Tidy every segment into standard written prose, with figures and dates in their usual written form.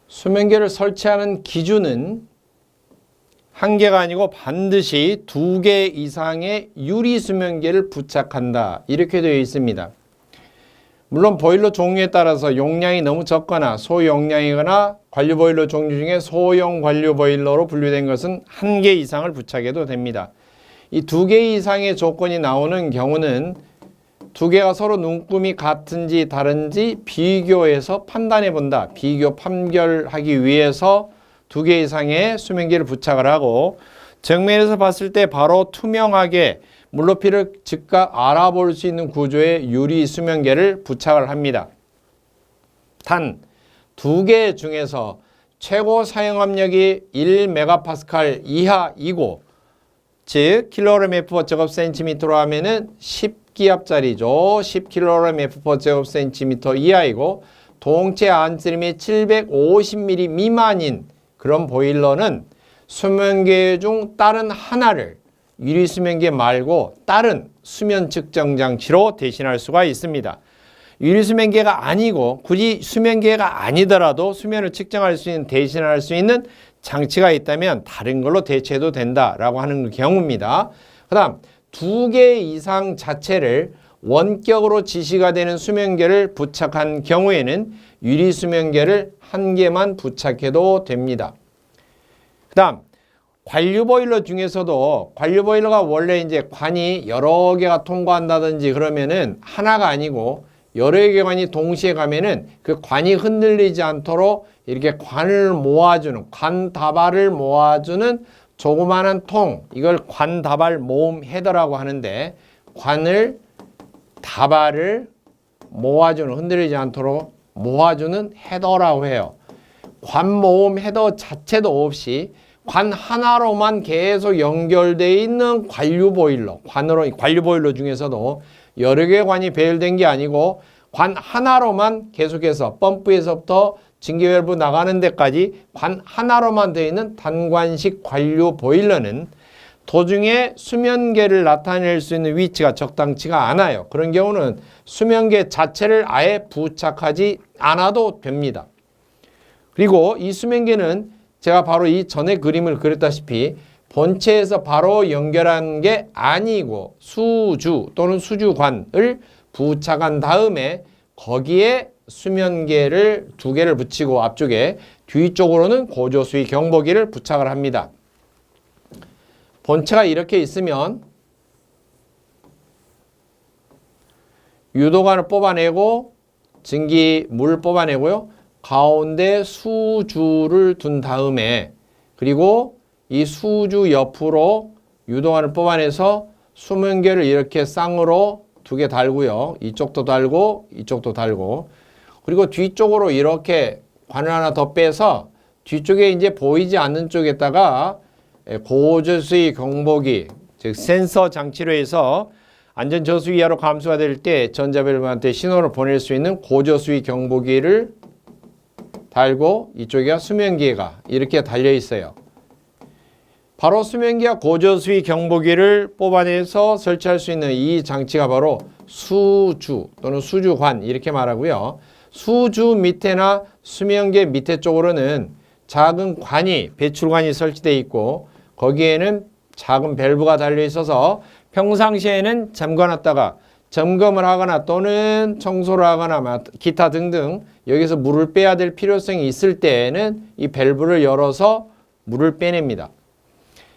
수면계를 설치하는 기준은 한 개가 아니고 반드시 2개 이상의 유리 수면계를 부착한다. 이렇게 되어 있습니다. 물론 보일러 종류에 따라서 용량이 너무 적거나 소용량이거나 관류 보일러 종류 중에 소형 관류 보일러로 분류된 것은 1개 이상을 부착해도 됩니다. 이 2개 이상의 조건이 나오는 경우는 2개가 서로 눈금이 같은지 다른지 비교해서 판단해 본다. 비교 판별하기 위해서 2개 이상의 수면계를 부착을 하고, 정면에서 봤을 때 바로 투명하게 물높이를 즉각 알아볼 수 있는 구조의 유리 수면계를 부착을 합니다. 단 2개 중에서 최고 사용압력이 1메가파스칼 이하이고, 즉 kgm/제곱센티미터로 하면은 10기압짜리죠. 10kgm/제곱센티미터 이하이고, 동체 안쓰림이 750mm 미만인 그런 보일러는 수면계 중 다른 하나를 유리 수면계 말고 다른 수면 측정 장치로 대신할 수가 있습니다. 유리 수면계가 아니고 굳이 수면계가 아니더라도 수면을 측정할 수 있는, 대신할 수 있는 장치가 있다면 다른 걸로 대체해도 된다라고 하는 경우입니다. 그 다음 2개 이상 자체를 원격으로 지시가 되는 수면계를 부착한 경우에는 유리 수면계를 1개만 부착해도 됩니다. 그 다음 관류 보일러 중에서도, 관류 보일러가 원래 이제 관이 여러 개가 통과한다든지 그러면은 하나가 아니고 여러 개의 관이 동시에 가면은 그 관이 흔들리지 않도록 이렇게 관을 모아주는, 관 다발을 모아주는 조그마한 통, 이걸 관 다발 모음 헤더라고 하는데, 관을 다발을 모아주는, 흔들리지 않도록 모아주는 헤더라고 해요. 관 모음 헤더 자체도 없이 관 하나로만 계속 연결되어 있는 관류 보일러, 관류 보일러 중에서도 여러 개의 관이 배열된 게 아니고 관 하나로만 계속해서 펌프에서부터 증기밸브 나가는 데까지 관 하나로만 되어 있는 단관식 관류 보일러는 도중에 수면계를 나타낼 수 있는 위치가 적당치가 않아요. 그런 경우는 수면계 자체를 아예 부착하지 않아도 됩니다. 그리고 이 수면계는 제가 바로 이 전에 그림을 그렸다시피 본체에서 바로 연결한 게 아니고 수주 또는 수주관을 부착한 다음에 거기에 수면계를 2개를 붙이고 앞쪽에, 뒤쪽으로는 고조수위 경보기를 부착을 합니다. 본체가 이렇게 있으면 유도관을 뽑아내고 증기 물 뽑아내고요. 가운데 수주를 둔 다음에, 그리고 이 수주 옆으로 유도관을 뽑아내서 수면계를 이렇게 쌍으로 2개 달고요. 이쪽도 달고 이쪽도 달고, 그리고 뒤쪽으로 이렇게 관을 하나 더 빼서 뒤쪽에 이제 보이지 않는 쪽에다가 고저수위 경보기, 즉 센서 장치로 해서 안전 저수 이하로 감소가 될 때 전자밸브한테 신호를 보낼 수 있는 고저수위 경보기를 달고, 이쪽에 수면계가 이렇게 달려 있어요. 바로 수면계와 고저수위 경보기를 뽑아내서 설치할 수 있는 이 장치가 바로 수주 또는 수주관 이렇게 말하고요. 수주 밑에나 수면계 밑에 쪽으로는 작은 관이, 배출관이 설치되어 있고, 거기에는 작은 밸브가 달려 있어서 평상시에는 잠궈놨다가 점검을 하거나 또는 청소를 하거나 기타 등등 여기서 물을 빼야 될 필요성이 있을 때에는 이 밸브를 열어서 물을 빼냅니다.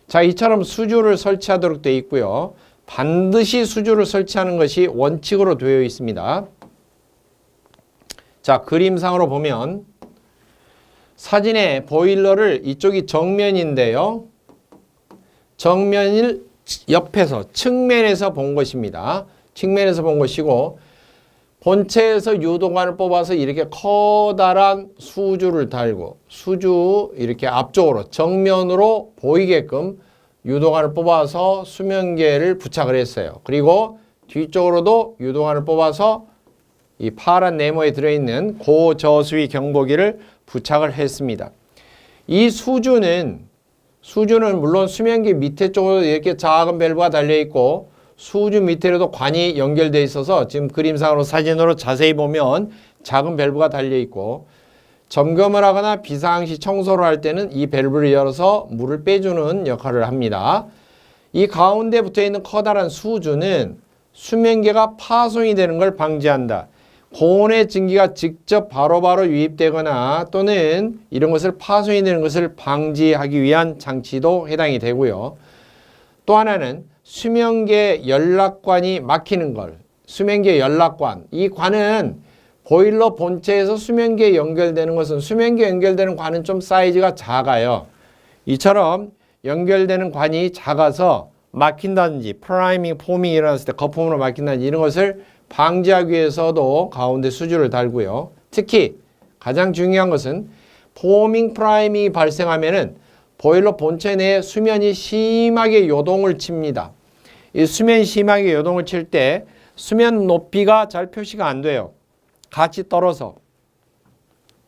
자, 이처럼 수주를 설치하도록 되어 있고요. 반드시 수주를 설치하는 것이 원칙으로 되어 있습니다. 자, 그림상으로 보면 사진에 보일러를, 이쪽이 정면인데요. 정면을 옆에서 측면에서 본 것입니다. 측면에서 본 것이고, 본체에서 유도관을 뽑아서 이렇게 커다란 수주를 달고, 수주 이렇게 앞쪽으로 정면으로 보이게끔 유도관을 뽑아서 수면계를 부착을 했어요. 그리고 뒤쪽으로도 유도관을 뽑아서 이 파란 네모에 들어있는 고저수위 경보기를 부착을 했습니다. 이 수주는 물론 수면계 밑에 쪽으로 이렇게 작은 밸브가 달려있고, 수주 밑에로도 관이 연결되어 있어서 지금 그림상으로 사진으로 자세히 보면 작은 밸브가 달려있고, 점검을 하거나 비상시 청소를 할 때는 이 밸브를 열어서 물을 빼주는 역할을 합니다. 이 가운데 붙어있는 커다란 수주는 수면계가 파손이 되는 걸 방지한다. 고온의 증기가 직접 바로바로 유입되거나 또는 이런 것을 파손이 되는 것을 방지하기 위한 장치도 해당이 되고요. 또 하나는 수면계 연락관이 막히는 걸. 수면계 연락관. 이 관은 보일러 본체에서 수면계에 연결되는 것은 수면계에 연결되는 관은 좀 사이즈가 작아요. 이처럼 연결되는 관이 작아서 막힌다든지 프라이밍, 포밍이 일어났을 때 거품으로 막힌다든지 이런 것을 방지하기 위해서도 가운데 수주를 달고요. 특히 가장 중요한 것은 포밍, 프라이밍이 발생하면은 보일러 본체 내에 수면이 심하게 요동을 칩니다. 이 수면이 심하게 요동을 칠 때 수면 높이가 잘 표시가 안 돼요. 같이 떨어서.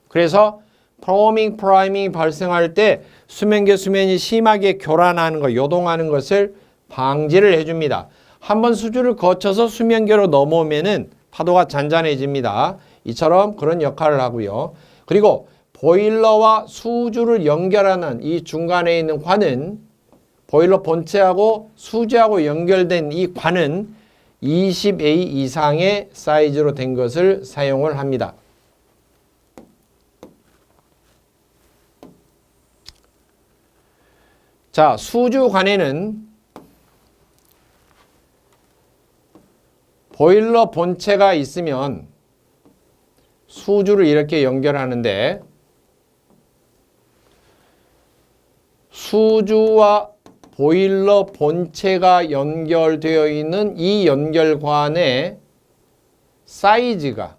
그래서 포밍, 프라이밍이 발생할 때 수면계 수면이 심하게 교란하는 것, 요동하는 것을 방지를 해줍니다. 한번 수주를 거쳐서 수면계로 넘어오면은 파도가 잔잔해집니다. 이처럼 그런 역할을 하고요. 그리고 보일러와 수주를 연결하는 이 중간에 있는 관은 보일러 본체하고 수주하고 연결된 이 관은 20A 이상의 사이즈로 된 것을 사용을 합니다. 자, 수주관에는 보일러 본체가 있으면 수주를 이렇게 연결하는데 수주와 보일러 본체가 연결되어 있는 이 연결관의 사이즈가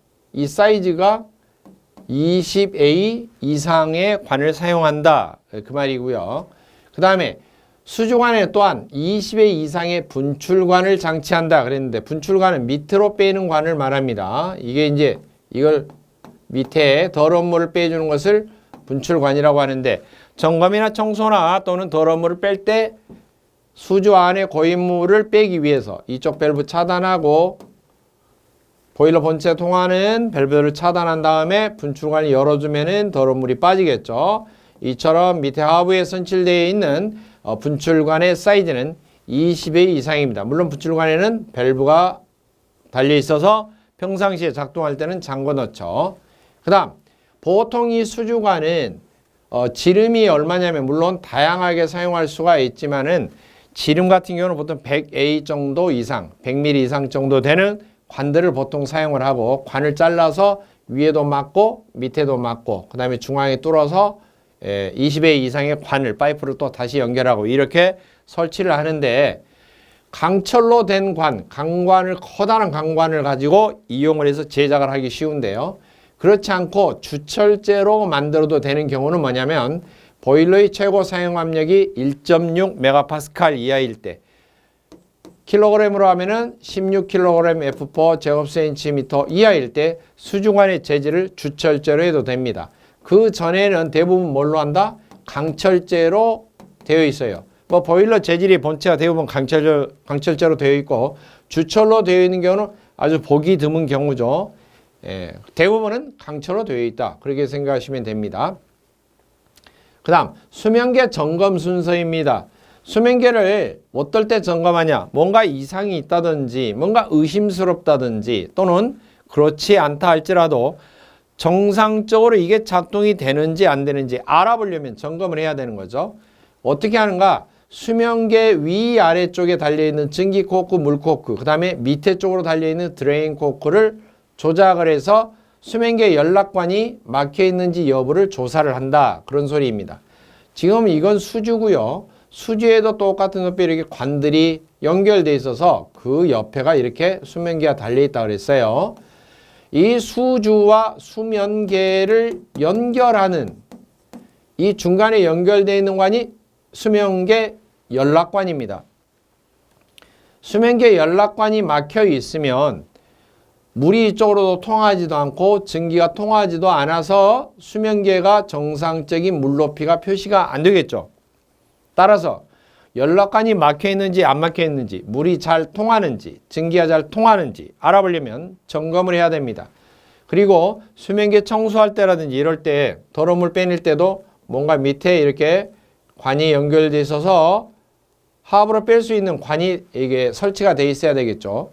20A 이상의 관을 사용한다. 그 말이고요. 그 다음에 수주관에 또한 20A 이상의 분출관을 장치한다 그랬는데 분출관은 밑으로 빼는 관을 말합니다. 이게 이제 이걸 밑에 더러운 물을 빼주는 것을 분출관이라고 하는데 점검이나 청소나 또는 더러운 물을 뺄 때 수주 안에 고인물을 빼기 위해서 이쪽 밸브 차단하고 보일러 본체 통하는 밸브를 차단한 다음에 분출관을 열어주면은 더러운 물이 빠지겠죠. 이처럼 밑에 하부에 선실되어 있는 분출관의 사이즈는 20A 이상입니다. 물론 분출관에는 밸브가 달려 있어서 평상시에 작동할 때는 잠궈 넣죠. 그 다음 보통 이 수주관은 지름이 얼마냐면 물론 다양하게 사용할 수가 있지만은 지름 같은 경우는 보통 100A 정도 이상, 100mm 이상 정도 되는 관들을 보통 사용을 하고 관을 잘라서 위에도 막고 밑에도 막고 그 다음에 중앙에 뚫어서 20A 이상의 관을 파이프를 또 다시 연결하고 이렇게 설치를 하는데 강철로 된 관, 강관을 커다란 강관을 가지고 이용을 해서 제작을 하기 쉬운데요. 그렇지 않고 주철제로 만들어도 되는 경우는 뭐냐면 보일러의 최고 사용 압력이 1.6 MPa 이하일 때 킬로그램으로 하면은 16kg F4 제곱센티미터 이하일 때 수주관의 재질을 주철제로 해도 됩니다. 그 전에는 대부분 뭘로 한다? 강철제로 되어 있어요. 뭐 보일러 재질이 본체가 대부분 강철제로 되어 있고 주철로 되어 있는 경우는 아주 보기 드문 경우죠. 대부분은 강철로 되어 있다. 그렇게 생각하시면 됩니다. 그 다음 수면계 점검 순서입니다. 수면계를 어떨 때 점검하냐? 뭔가 이상이 있다든지 뭔가 의심스럽다든지 또는 그렇지 않다 할지라도 정상적으로 이게 작동이 되는지 안 되는지 알아보려면 점검을 해야 되는 거죠. 어떻게 하는가? 수면계 위아래쪽에 달려있는 증기 코크, 물 코크, 그 다음에 밑에 쪽으로 달려있는 드레인 코크를 조작을 해서 수면계 연락관이 막혀 있는지 여부를 조사를 한다. 그런 소리입니다. 지금 이건 수주고요. 수주에도 똑같은 높이 이렇게 관들이 연결되어 있어서 그 옆에가 이렇게 수면계가 달려있다 그랬어요. 이 수주와 수면계를 연결하는 이 중간에 연결되어 있는 관이 수면계 연락관입니다. 수면계 연락관이 막혀 있으면 물이 이쪽으로도 통하지도 않고 증기가 통하지도 않아서 수면계가 정상적인 물 높이가 표시가 안 되겠죠. 따라서 연락관이 막혀 있는지 안 막혀 있는지 물이 잘 통하는지 증기가 잘 통하는지 알아보려면 점검을 해야 됩니다. 그리고 수면계 청소할 때라든지 이럴 때 더러운 물 빼낼 때도 뭔가 밑에 이렇게 관이 연결돼 있어서 하부로 뺄 수 있는 관이 이게 설치가 돼 있어야 되겠죠.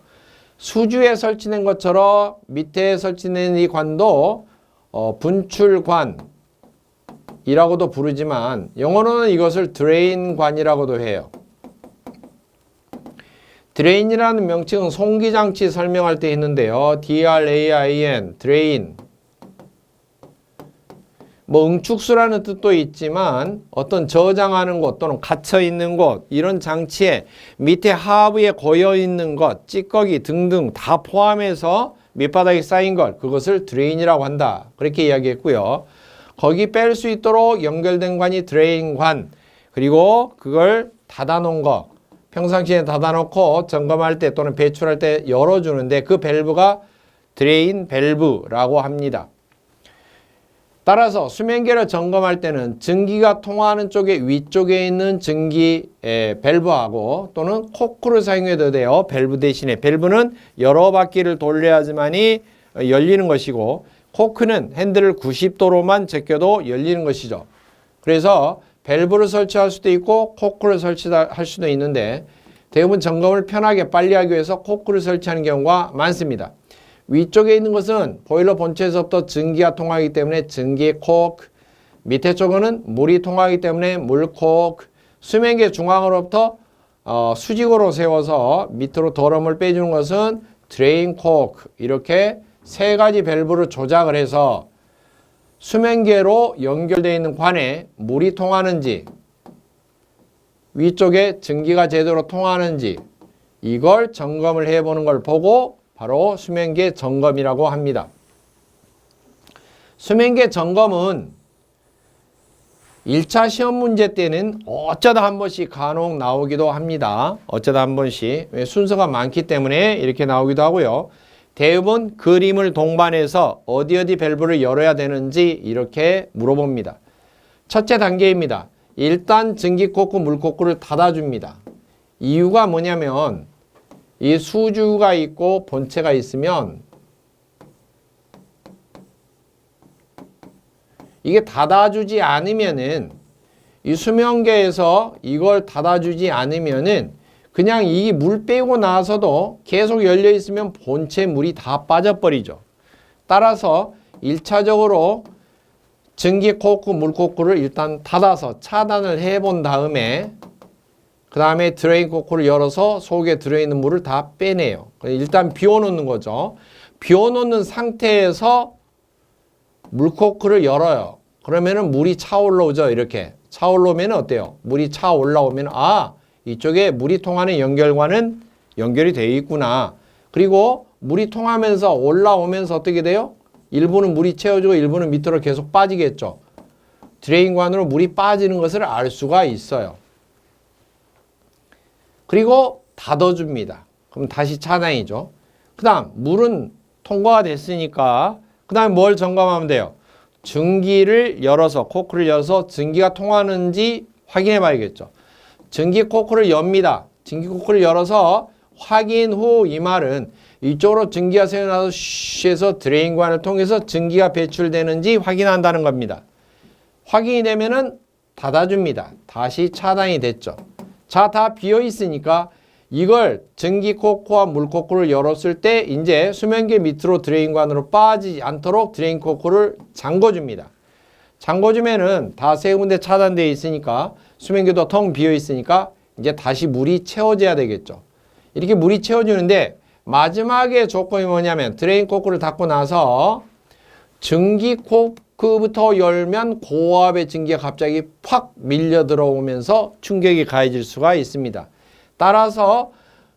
수주에 설치된 것처럼 밑에 설치된 이 관도 분출관이라고도 부르지만 영어로는 이것을 드레인관이라고도 해요. 드레인이라는 명칭은 송기장치 설명할 때 했는데요. DRAIN, 드레인. 뭐 응축수라는 뜻도 있지만 어떤 저장하는 곳 또는 갇혀있는 곳 이런 장치에 밑에 하부에 고여있는 것, 찌꺼기 등등 다 포함해서 밑바닥에 쌓인 것 그것을 드레인이라고 한다. 그렇게 이야기했고요. 거기 뺄 수 있도록 연결된 관이 드레인관 그리고 그걸 닫아놓은 거 평상시에 닫아놓고 점검할 때 또는 배출할 때 열어주는데 그 밸브가 드레인 밸브라고 합니다. 따라서 수면계를 점검할 때는 증기가 통하는 쪽에 위쪽에 있는 증기 밸브하고 또는 코크를 사용해도 돼요. 밸브 대신에 밸브는 여러 바퀴를 돌려야지만이 열리는 것이고 코크는 핸들을 90도로만 제껴도 열리는 것이죠. 그래서 밸브를 설치할 수도 있고 코크를 설치할 수도 있는데 대부분 점검을 편하게 빨리 하기 위해서 코크를 설치하는 경우가 많습니다. 위쪽에 있는 것은 보일러 본체에서부터 증기가 통하기 때문에 증기 코크, 밑에 쪽은 물이 통하기 때문에 물 코크, 수면계 중앙으로부터 수직으로 세워서 밑으로 더러운 물 빼주는 것은 드레인 코크 이렇게 세 가지 밸브를 조작을 해서 수면계로 연결되어 있는 관에 물이 통하는지 위쪽에 증기가 제대로 통하는지 이걸 점검을 해보는 걸 보고 바로 수면계 점검이라고 합니다. 수면계 점검은 1차 시험 문제 때는 어쩌다 한 번씩 간혹 나오기도 합니다. 어쩌다 한 번씩 순서가 많기 때문에 이렇게 나오기도 하고요. 대부분 그림을 동반해서 어디 밸브를 열어야 되는지 이렇게 물어봅니다. 첫째 단계입니다. 일단 증기 코크, 물 코크를 닫아줍니다. 이유가 뭐냐면 이 수주가 있고 본체가 있으면 이게 닫아주지 않으면은 이 수면계에서 이걸 닫아주지 않으면은 그냥 이 물 빼고 나서도 계속 열려 있으면 본체 물이 다 빠져버리죠. 따라서 1차적으로 증기 코크, 물 코크를 일단 닫아서 차단을 해본 다음에 그 다음에 드레인 코크를 열어서 속에 들어있는 물을 다 빼내요. 일단 비워놓는 거죠. 비워놓는 상태에서 물 코크를 열어요. 그러면은 물이 차올라오죠. 이렇게 차올라오면 어때요? 물이 차올라오면 이쪽에 물이 통하는 연결관은 연결이 되어 있구나. 그리고 물이 통하면서 올라오면서 어떻게 돼요? 일부는 물이 채워지고 일부는 밑으로 계속 빠지겠죠. 드레인관으로 물이 빠지는 것을 알 수가 있어요. 그리고 닫아줍니다. 그럼 다시 차단이죠. 그 다음 물은 통과가 됐으니까 그 다음에 뭘 점검하면 돼요? 증기를 열어서 코크를 열어서 증기가 통하는지 확인해 봐야겠죠. 증기 코크를 엽니다. 증기 코크를 열어서 확인 후 이 말은 이쪽으로 증기가 새어나와서 쉬에서 드레인관을 통해서 증기가 배출되는지 확인한다는 겁니다. 확인이 되면은 닫아줍니다. 다시 차단이 됐죠. 자, 다 비어 있으니까 이걸 증기 코크와 물 코크를 열었을 때 이제 수면계 밑으로 드레인관으로 빠지지 않도록 드레인 코크를 잠궈줍니다. 잠궈주면은 다 세 군데 차단되어 있으니까 수면계도 텅 비어 있으니까 이제 다시 물이 채워져야 되겠죠. 이렇게 물이 채워주는데 마지막에 조건이 뭐냐면 드레인 코크를 닫고 나서 증기 코크부터 열면 고압의 증기가 갑자기 팍 밀려 들어오면서 충격이 가해질 수가 있습니다. 따라서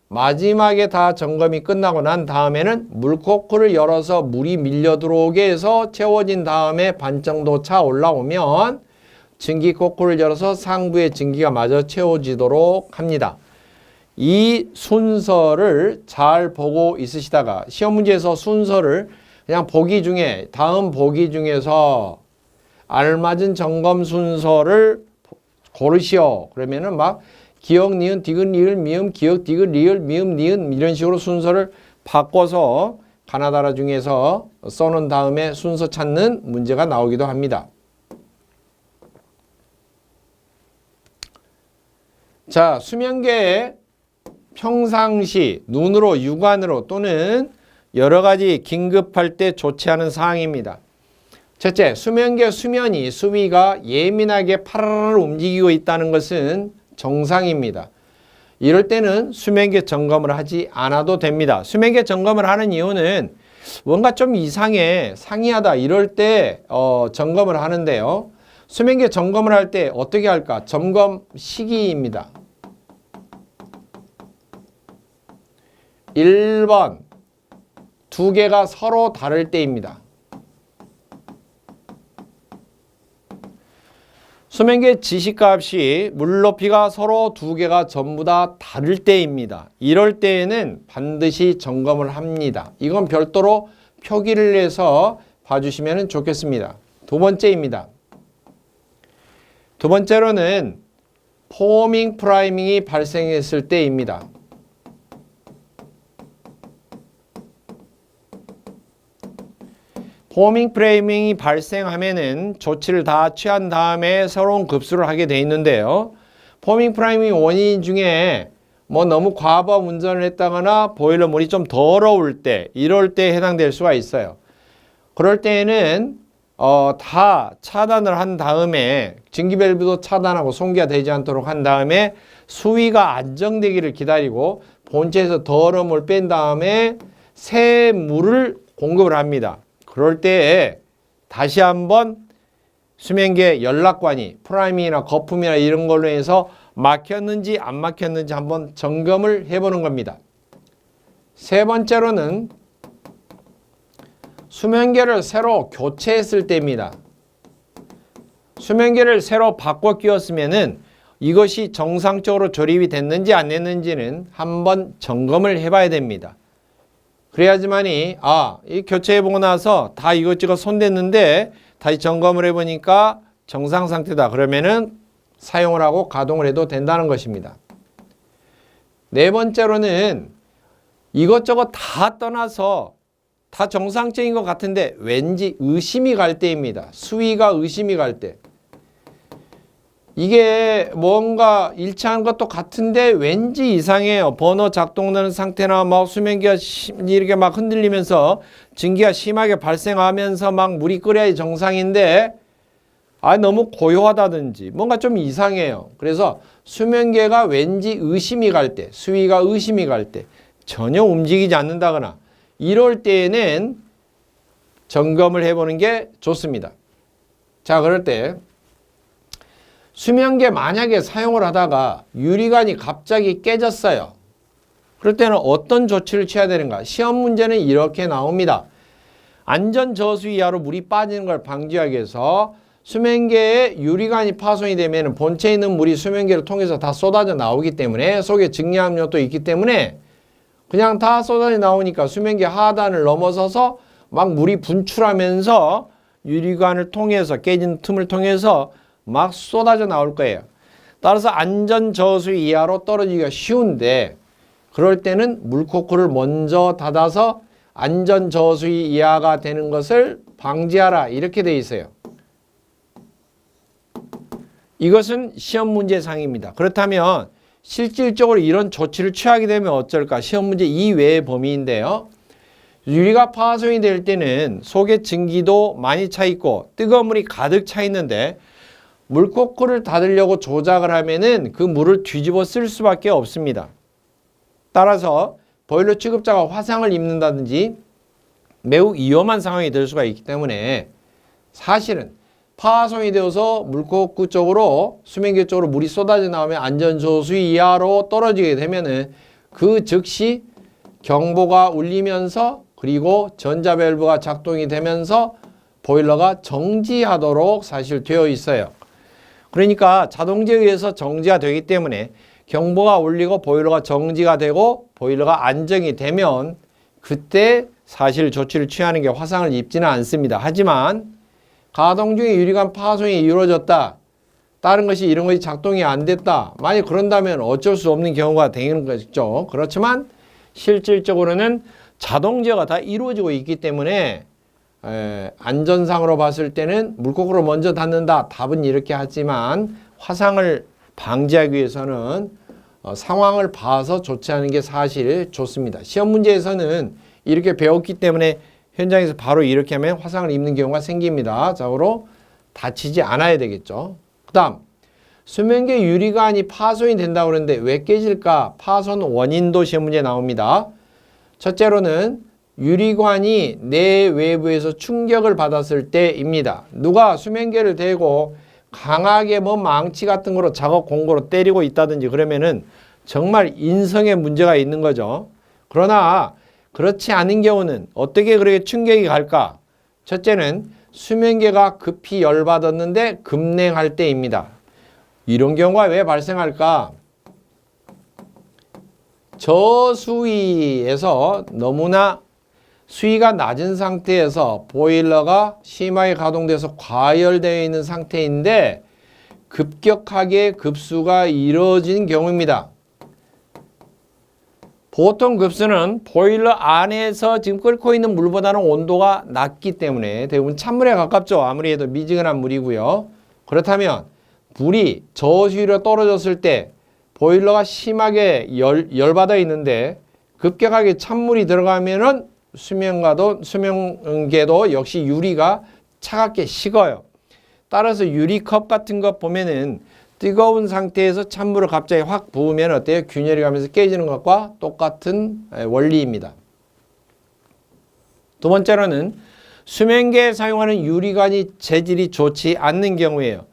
마지막에 다 점검이 끝나고 난 다음에는 물 코크를 열어서 물이 밀려 들어오게 해서 채워진 다음에 반 정도 차 올라오면 증기 코크를 열어서 상부의 증기가 마저 채워지도록 합니다. 이 순서를 잘 보고 있으시다가 시험 문제에서 순서를 그냥 보기 중에 다음 보기 중에서 알맞은 점검 순서를 고르시오. 그러면은 막 기억, 니은, 디귿, 리을, 미음, 기억, 디귿, 리을, 미음, 니은 이런 식으로 순서를 바꿔서 가나다라 중에서 써놓은 다음에 순서 찾는 문제가 나오기도 합니다. 자, 수면계에 평상시 눈으로 육안으로 또는 여러 가지 긴급할 때 조치하는 사항입니다. 첫째, 수면계 수면이 수위가 예민하게 파라라를 움직이고 있다는 것은 정상입니다. 이럴 때는 수면계 점검을 하지 않아도 됩니다. 수면계 점검을 하는 이유는 뭔가 좀 이상해, 상이하다 이럴 때 점검을 하는데요. 수면계 점검을 할 때 어떻게 할까? 점검 시기입니다. 1번, 두 개가 서로 다를 때입니다. 수면계 지시값이 물높이가 서로 두 개가 전부 다 다를 때입니다. 이럴 때에는 반드시 점검을 합니다. 이건 별도로 표기를 내서 봐주시면 좋겠습니다. 두 번째입니다. 두 번째로는 포밍 프라이밍이 발생했을 때입니다. 포밍 프라이밍이 발생하면은 조치를 다 취한 다음에 새로운 급수를 하게 돼 있는데요. 포밍 프라이밍 원인 중에 뭐 너무 과범 운전을 했다거나 보일러 물이 좀 더러울 때, 이럴 때 해당될 수가 있어요. 그럴 때에는 다 차단을 한 다음에 증기 밸브도 차단하고 송기가 되지 않도록 한 다음에 수위가 안정되기를 기다리고 본체에서 더러운 물 뺀 다음에 새 물을 공급을 합니다. 그럴 때에 다시 한번 수면계 연락관이 프라이밍이나 거품이나 이런 걸로 해서 막혔는지 안 막혔는지 한번 점검을 해보는 겁니다. 세 번째로는 수면계를 새로 교체했을 때입니다. 수면계를 새로 바꿔 끼웠으면은 이것이 정상적으로 조립이 됐는지 안 됐는지는 한번 점검을 해봐야 됩니다. 그래야지만이 이 교체해보고 나서 다 이것저것 손댔는데 다시 점검을 해보니까 정상 상태다. 그러면은 사용을 하고 가동을 해도 된다는 것입니다. 네 번째로는 이것저것 다 떠나서 다 정상적인 것 같은데 왠지 의심이 갈 때입니다. 수위가 의심이 갈 때. 이게 뭔가 일치한 것도 같은데 왠지 이상해요. 버너 작동되는 상태나 막 수면기가 이렇게 막 흔들리면서 증기가 심하게 발생하면서 막 물이 끓여야 정상인데 너무 고요하다든지 뭔가 좀 이상해요. 그래서 수면계가 왠지 의심이 갈 때, 수위가 의심이 갈 때 전혀 움직이지 않는다거나 이럴 때에는 점검을 해보는 게 좋습니다. 자, 그럴 때 수면계 만약에 사용을 하다가 유리관이 갑자기 깨졌어요. 그럴 때는 어떤 조치를 취해야 되는가? 시험 문제는 이렇게 나옵니다. 안전 저수 이하로 물이 빠지는 걸 방지하기 위해서 수면계에 유리관이 파손이 되면 본체에 있는 물이 수면계를 통해서 다 쏟아져 나오기 때문에 속에 증량압력도 있기 때문에 그냥 다 쏟아져 나오니까 수면계 하단을 넘어서서 막 물이 분출하면서 유리관을 통해서 깨진 틈을 통해서 막 쏟아져 나올 거예요. 따라서 안전 저수 이하로 떨어지기가 쉬운데 그럴 때는 물코크를 먼저 닫아서 안전 저수 이하가 되는 것을 방지하라 이렇게 돼 있어요. 이것은 시험 문제상입니다. 그렇다면 실질적으로 이런 조치를 취하게 되면 어쩔까? 시험 문제 이외의 범위인데요. 유리가 파손이 될 때는 속에 증기도 많이 차 있고 뜨거운 물이 가득 차 있는데 물코크를 닫으려고 조작을 하면은 그 물을 뒤집어 쓸 수밖에 없습니다. 따라서 보일러 취급자가 화상을 입는다든지 매우 위험한 상황이 될 수가 있기 때문에 사실은 파손이 되어서 물코크 쪽으로 수면계 쪽으로 물이 쏟아져 나오면 안전저수 이하로 떨어지게 되면은 그 즉시 경보가 울리면서 그리고 전자밸브가 작동이 되면서 보일러가 정지하도록 사실 되어 있어요. 그러니까 자동제에 의해서 정지가 되기 때문에 경보가 울리고 보일러가 정지가 되고 보일러가 안정이 되면 그때 사실 조치를 취하는 게 화상을 입지는 않습니다. 하지만 가동 중에 유리관 파손이 이루어졌다. 다른 것이 이런 것이 작동이 안 됐다. 만약 그런다면 어쩔 수 없는 경우가 되는 거죠. 그렇지만 실질적으로는 자동 제어가 다 이루어지고 있기 때문에 안전상으로 봤을 때는 물고기로 먼저 닿는다. 답은 이렇게 하지만 화상을 방지하기 위해서는 상황을 봐서 조치하는 게 사실 좋습니다. 시험 문제에서는 이렇게 배웠기 때문에 현장에서 바로 이렇게 하면 화상을 입는 경우가 생깁니다. 자고로 다치지 않아야 되겠죠. 그 다음 수면계 유리관이 파손이 된다고 그러는데 왜 깨질까? 파손 원인도 시험 문제에 나옵니다. 첫째로는 유리관이 내 외부에서 충격을 받았을 때입니다. 누가 수면계를 대고 강하게 뭐 망치 같은 거로 작업 공구로 때리고 있다든지 그러면은 정말 인성에 문제가 있는 거죠. 그러나 그렇지 않은 경우는 어떻게 그렇게 충격이 갈까? 첫째는 수면계가 급히 열받았는데 급냉할 때입니다. 이런 경우가 왜 발생할까? 저수위에서 너무나 수위가 낮은 상태에서 보일러가 심하게 가동돼서 과열되어 있는 상태인데 급격하게 급수가 이루어진 경우입니다. 보통 급수는 보일러 안에서 지금 끓고 있는 물보다는 온도가 낮기 때문에 대부분 찬물에 가깝죠. 아무리 해도 미지근한 물이고요. 그렇다면 물이 저수위로 떨어졌을 때 보일러가 심하게 열받아 있는데 급격하게 찬물이 들어가면은 수면계도 역시 유리가 차갑게 식어요. 따라서 유리컵 같은 거 보면은 뜨거운 상태에서 찬물을 갑자기 확 부으면 어때요? 균열이 가면서 깨지는 것과 똑같은 원리입니다. 두 번째로는 수면계에 사용하는 유리관이 재질이 좋지 않는 경우에요.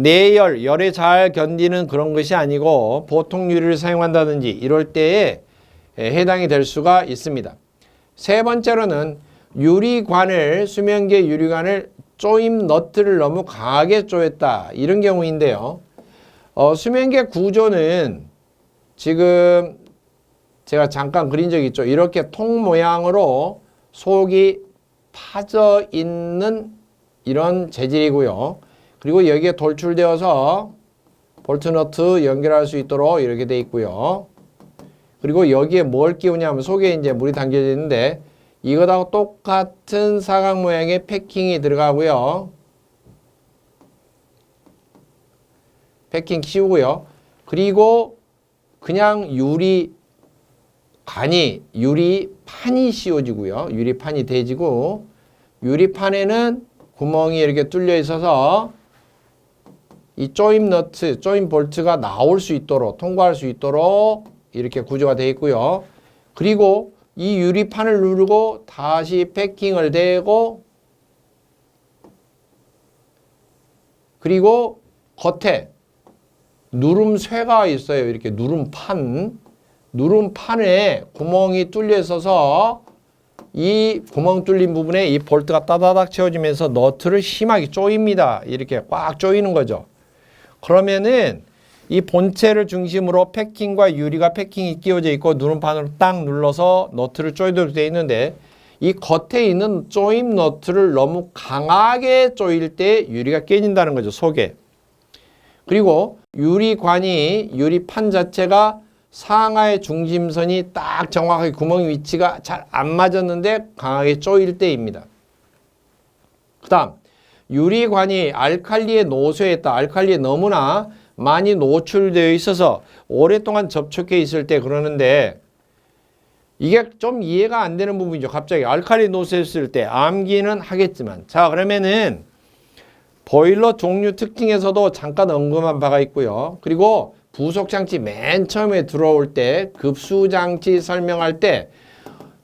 내열, 열에 잘 견디는 그런 것이 아니고 보통 유리를 사용한다든지 이럴 때에 해당이 될 수가 있습니다. 세 번째로는 수면계 유리관을 조임 너트를 너무 강하게 조였다. 이런 경우인데요. 수면계 구조는 지금 제가 잠깐 그린 적 있죠. 이렇게 통 모양으로 속이 파져 있는 이런 재질이고요. 그리고 여기에 돌출되어서 볼트 너트 연결할 수 있도록 이렇게 돼 있고요. 그리고 여기에 뭘 끼우냐면 속에 이제 물이 담겨져 있는데 이것하고 똑같은 사각 모양의 패킹이 들어가고요. 패킹 씌우고요. 그리고 그냥 유리판이 씌워지고요. 유리판이 대지고 유리판에는 구멍이 이렇게 뚫려 있어서 이 조임 볼트가 나올 수 있도록 통과할 수 있도록 이렇게 구조가 되어 있고요. 그리고 이 유리판을 누르고 다시 패킹을 대고 그리고 겉에 누름쇠가 있어요. 이렇게 누름판에 구멍이 뚫려 있어서 이 구멍 뚫린 부분에 이 볼트가 따다닥 채워지면서 너트를 심하게 조입니다. 이렇게 꽉 조이는 거죠. 그러면은 이 본체를 중심으로 패킹과 유리가 패킹이 끼워져 있고 누름판으로 딱 눌러서 너트를 조이도록 되어 있는데 이 겉에 있는 조임 너트를 너무 강하게 조일 때 유리가 깨진다는 거죠. 속에. 그리고 유리판 자체가 상하의 중심선이 딱 정확하게 구멍 위치가 잘 안 맞았는데 강하게 조일 때입니다. 그 다음 유리관이 알칼리에 노쇠했다. 알칼리에 너무나 많이 노출되어 있어서 오랫동안 접촉해 있을 때 그러는데 이게 좀 이해가 안 되는 부분이죠. 갑자기 알칼리 노쇠했을 때 암기는 하겠지만 자 그러면은 보일러 종류 특징에서도 잠깐 언급한 바가 있고요. 그리고 부속장치 맨 처음에 들어올 때 급수장치 설명할 때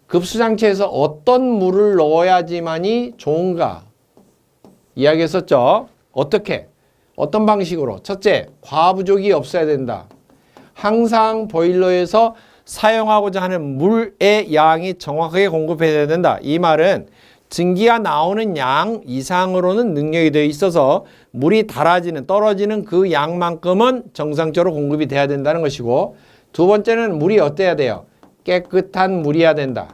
급수장치에서 어떤 물을 넣어야지만이 좋은가 이야기했었죠. 어떤 방식으로? 첫째, 과부족이 없어야 된다. 항상 보일러에서 사용하고자 하는 물의 양이 정확하게 공급해야 된다. 이 말은 증기가 나오는 양 이상으로는 능력이 되어 있어서 물이 떨어지는 그 양만큼은 정상적으로 공급이 돼야 된다는 것이고 두 번째는 물이 어때야 돼요? 깨끗한 물이어야 된다.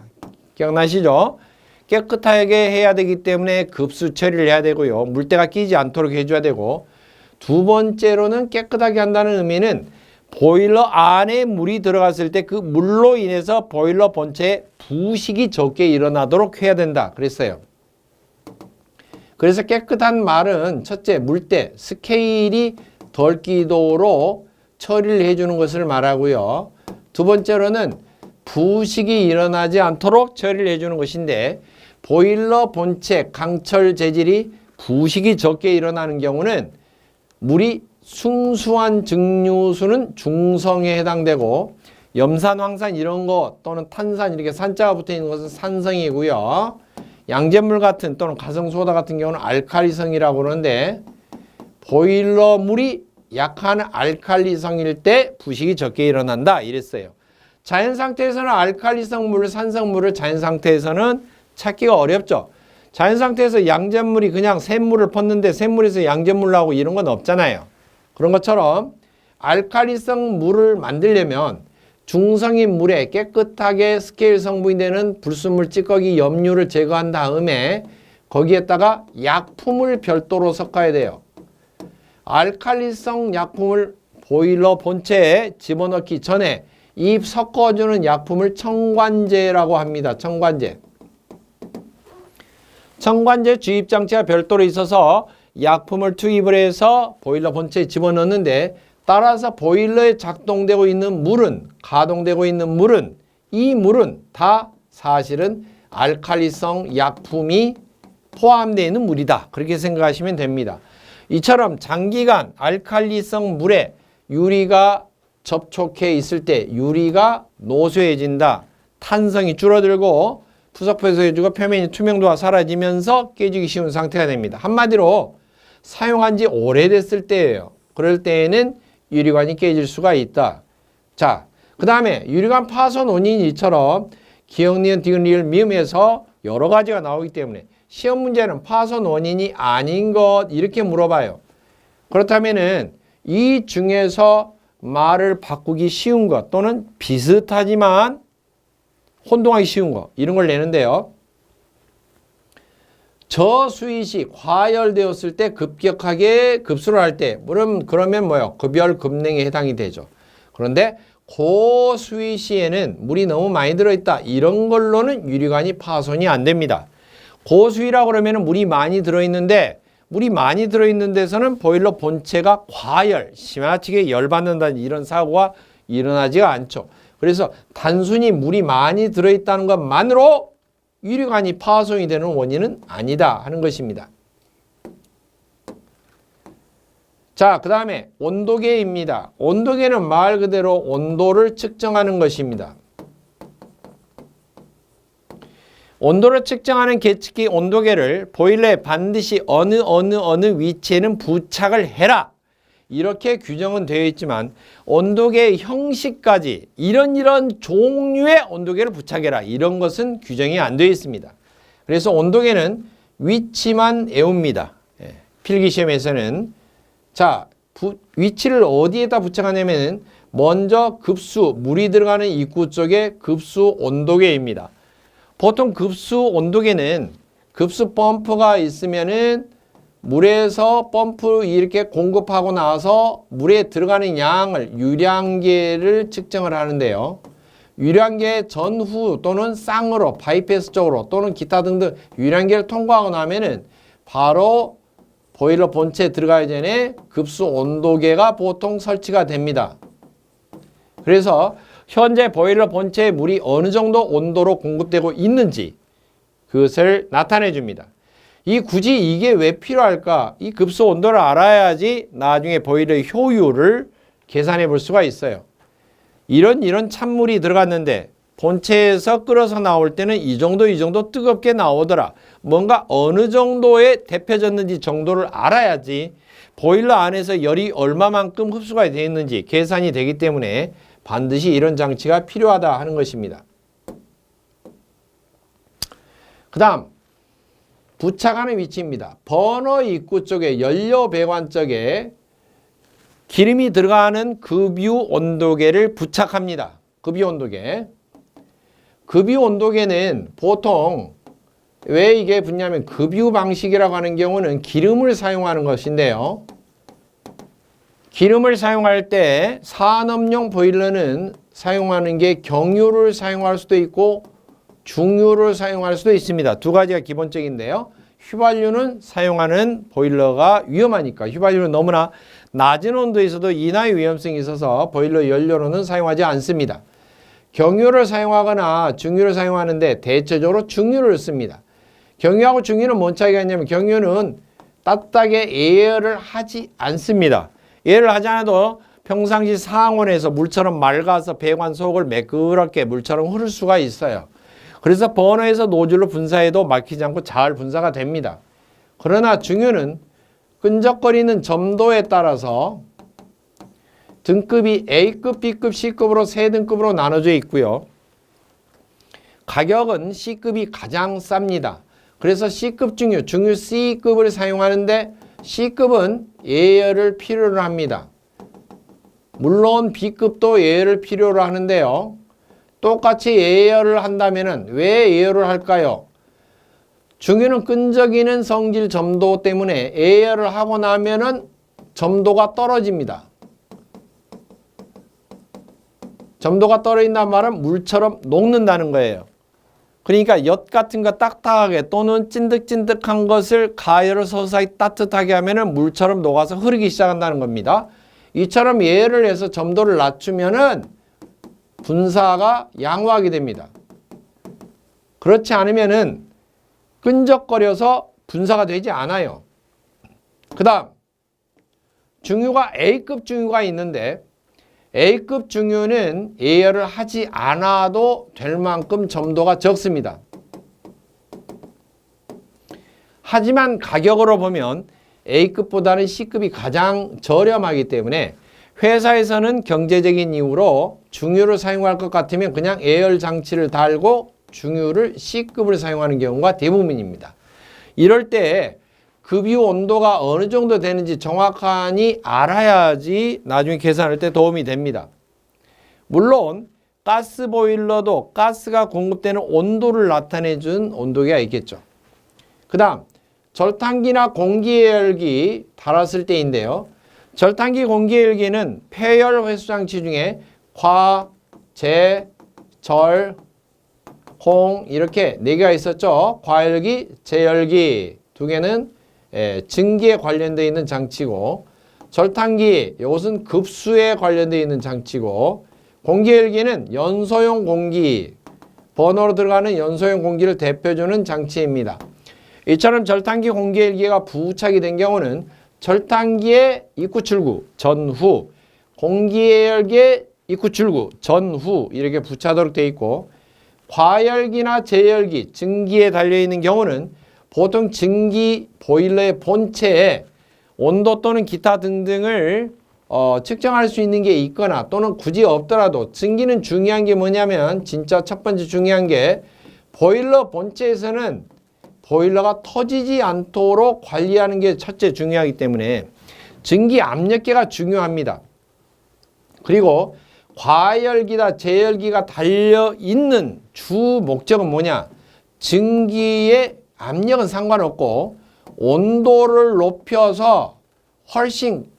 기억나시죠? 깨끗하게 해야 되기 때문에 급수 처리를 해야 되고요. 물때가 끼지 않도록 해줘야 되고 두 번째로는 깨끗하게 한다는 의미는 보일러 안에 물이 들어갔을 때 그 물로 인해서 보일러 본체에 부식이 적게 일어나도록 해야 된다. 그랬어요. 그래서 깨끗한 말은 첫째, 물때, 스케일이 덜 끼도록 처리를 해주는 것을 말하고요. 두 번째로는 부식이 일어나지 않도록 처리를 해주는 것인데 보일러 본체 강철 재질이 부식이 적게 일어나는 경우는 물이 순수한 증류수는 중성에 해당되고 염산, 황산 이런 거 또는 탄산 이렇게 산자가 붙어 있는 것은 산성이고요. 양잿물 같은 또는 가성소다 같은 경우는 알칼리성이라고 그러는데 보일러 물이 약한 알칼리성일 때 부식이 적게 일어난다 이랬어요. 자연 상태에서는 알칼리성 물, 산성물을 자연 상태에서는 찾기가 어렵죠. 자연 상태에서 양잿물이 그냥 샘물을 펐는데 샘물에서 양잿물 나오고 이런 건 없잖아요. 그런 것처럼 알칼리성 물을 만들려면 중성인 물에 깨끗하게 스케일 성분이 되는 불순물, 찌꺼기, 염류를 제거한 다음에 거기에다가 약품을 별도로 섞어야 돼요. 알칼리성 약품을 보일러 본체에 집어넣기 전에 이 섞어주는 약품을 첨관제라고 합니다. 첨관제. 첨관제 주입장치가 별도로 있어서 약품을 투입을 해서 보일러 본체에 집어넣는데 따라서 보일러에 작동되고 있는 물은, 가동되고 있는 물은, 이 물은 다 사실은 알칼리성 약품이 포함되어 있는 물이다. 그렇게 생각하시면 됩니다. 이처럼 장기간 알칼리성 물에 유리가 접촉해 있을 때 유리가 노쇠해진다. 탄성이 줄어들고 푸석푸석해지고 표면이 투명도가 사라지면서 깨지기 쉬운 상태가 됩니다. 한마디로 사용한 지 오래됐을 때예요. 그럴 때에는 유리관이 깨질 수가 있다. 자, 그 다음에 유리관 파손 원인이 이처럼 기역, 니은, 디귿, 리을, 미음에서 여러 가지가 나오기 때문에 시험 문제는 파손 원인이 아닌 것 이렇게 물어봐요. 그렇다면은 이 중에서 말을 바꾸기 쉬운 것 또는 비슷하지만 혼동하기 쉬운 것 이런 걸 내는데요. 저수위시 과열되었을 때 급격하게 급수를 할 때 그러면 뭐예요? 급열, 급냉에 해당이 되죠. 그런데 고수위시에는 물이 너무 많이 들어있다. 이런 걸로는 유리관이 파손이 안 됩니다. 고수위라고 그러면 물이 많이 들어있는데 물이 많이 들어있는 데서는 보일러 본체가 과열, 지나치게 열받는다는 이런 사고가 일어나지가 않죠. 그래서 단순히 물이 많이 들어있다는 것만으로 유리관이 파손이 되는 원인은 아니다 하는 것입니다. 자, 그 다음에 온도계입니다. 온도계는 말 그대로 온도를 측정하는 것입니다. 온도를 측정하는 계측기 온도계를 보일러에 반드시 어느 위치에는 부착을 해라. 이렇게 규정은 되어 있지만 온도계의 형식까지 이런 종류의 온도계를 부착해라. 이런 것은 규정이 안 되어 있습니다. 그래서 온도계는 위치만 외웁니다. 필기시험에서는 자, 위치를 어디에다 부착하냐면 먼저 급수, 물이 들어가는 입구 쪽에 급수 온도계입니다. 보통 급수 온도계는 급수 펌프가 있으면은 물에서 펌프 이렇게 공급하고 나서 물에 들어가는 양을 유량계를 측정을 하는데요. 유량계 전후 또는 쌍으로 바이패스 쪽으로 또는 기타 등등 유량계를 통과하고 나면은 바로 보일러 본체에 들어가기 전에 급수 온도계가 보통 설치가 됩니다. 그래서 현재 보일러 본체에 물이 어느 정도 온도로 공급되고 있는지 그것을 나타내 줍니다. 굳이 이게 왜 필요할까? 이 급수 온도를 알아야지 나중에 보일러의 효율을 계산해 볼 수가 있어요. 이런 찬물이 들어갔는데 본체에서 끓어서 나올 때는 이 정도 뜨겁게 나오더라. 뭔가 어느 정도에 데펴졌는지 정도를 알아야지 보일러 안에서 열이 얼마만큼 흡수가 되어 있는지 계산이 되기 때문에 반드시 이런 장치가 필요하다 하는 것입니다. 그 다음 부착하는 위치입니다. 버너 입구 쪽에 연료 배관 쪽에 기름이 들어가는 급유 온도계를 부착합니다. 급유 온도계. 급유 온도계는 보통 왜 이게 붙냐면 급유 방식이라고 하는 경우는 기름을 사용하는 것인데요. 기름을 사용할 때 산업용 보일러는 사용하는 게 경유를 사용할 수도 있고 중유를 사용할 수도 있습니다. 두 가지가 기본적인데요. 휘발유는 사용하는 보일러가 위험하니까 휘발유는 너무나 낮은 온도에서도 인하의 위험성이 있어서 보일러 연료로는 사용하지 않습니다. 경유를 사용하거나 중유를 사용하는데 대체적으로 중유를 씁니다. 경유하고 중유는 뭔 차이가 있냐면 경유는 따뜻하게 예열을 하지 않습니다. 예열을 하지 않아도 평상시 상온에서 물처럼 맑아서 배관 속을 매끄럽게 물처럼 흐를 수가 있어요. 그래서 버너에서 노즐로 분사해도 막히지 않고 잘 분사가 됩니다. 그러나 중유는 끈적거리는 점도에 따라서 등급이 A급, B급, C급으로 세 등급으로 나눠져 있고요. 가격은 C급이 가장 쌉니다. 그래서 C급 중유, 중유 C급을 사용하는데 C급은 예열을 필요로 합니다. 물론 B급도 예열을 필요로 하는데요. 똑같이 예열을 한다면 왜 예열을 할까요? 중유는 끈적이는 성질 점도 때문에 예열을 하고 나면은 점도가 떨어집니다. 점도가 떨어진다는 말은 물처럼 녹는다는 거예요. 그러니까 엿 같은 거 딱딱하게 또는 찐득찐득한 것을 가열을 서서히 따뜻하게 하면은 물처럼 녹아서 흐르기 시작한다는 겁니다. 이처럼 예열을 해서 점도를 낮추면은 분사가 양호하게 됩니다. 그렇지 않으면은 끈적거려서 분사가 되지 않아요. 그 다음 중유가 A급 중유가 있는데 A급 중유는 예열을 하지 않아도 될 만큼 점도가 적습니다. 하지만 가격으로 보면 A급보다는 C급이 가장 저렴하기 때문에 회사에서는 경제적인 이유로 중유를 사용할 것 같으면 그냥 예열 장치를 달고 중유를 C급을 사용하는 경우가 대부분입니다. 이럴 때 급유 온도가 어느 정도 되는지 정확하니 알아야지 나중에 계산할 때 도움이 됩니다. 물론 가스 보일러도 가스가 공급되는 온도를 나타내 준 온도계가 있겠죠. 그 다음 절탄기나 공기예열기 달았을 때인데요. 절탄기 공기예열기는 폐열 회수장치 중에 과, 재, 절, 홍 이렇게 4개가 있었죠. 과열기, 재열기 2개는 증기에 관련되어 있는 장치고 절탄기 이것은 급수에 관련되어 있는 장치고 공기열기는 연소용 공기 버너로 들어가는 연소용 공기를 대표주는 장치입니다. 이처럼 절탄기 공기열기가 부착이 된 경우는 절탄기의 입구 출구 전후 공기열기의 입구 출구 전후 이렇게 부착하도록 되어 있고 과열기나 재열기 증기에 달려있는 경우는 보통 증기 보일러의 본체에 온도 또는 기타 등등을 측정할 수 있는 게 있거나 또는 굳이 없더라도 증기는 중요한 게 뭐냐면 진짜 첫 번째 중요한 게 보일러 본체에서는 보일러가 터지지 않도록 관리하는 게 첫째 중요하기 때문에 증기 압력계가 중요합니다. 그리고 과열기나 재열기가 달려있는 주 목적은 뭐냐? 증기의 압력은 상관없고 온도를 높여서 훨씬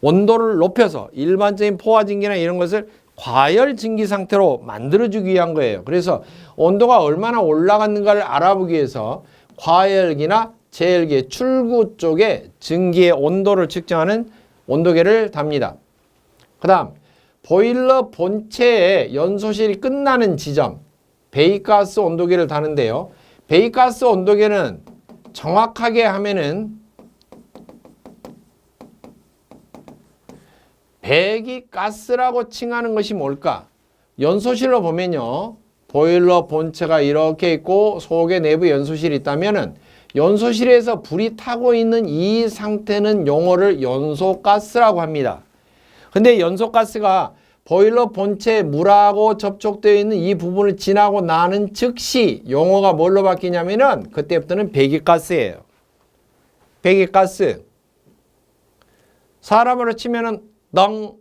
온도를 높여서 일반적인 포화증기나 이런 것을 과열 증기 상태로 만들어주기 위한 거예요. 그래서 온도가 얼마나 올라갔는가를 알아보기 위해서 과열기나 재열기의 출구 쪽에 증기의 온도를 측정하는 온도계를 답니다. 그 다음 보일러 본체의 연소실이 끝나는 지점 배기가스 온도계를 다는데요. 배기가스 온도계는 정확하게 하면은 배기가스라고 칭하는 것이 뭘까? 연소실로 보면요. 보일러 본체가 이렇게 있고 속에 내부 연소실이 있다면은 연소실에서 불이 타고 있는 이 상태는 용어를 연소가스라고 합니다. 근데 연소가스가 보일러 본체에 물하고 접촉되어 있는 이 부분을 지나고 나는 즉시 용어가 뭘로 바뀌냐면은 그때부터는 배기가스예요. 배기가스. 사람으로 치면은 덩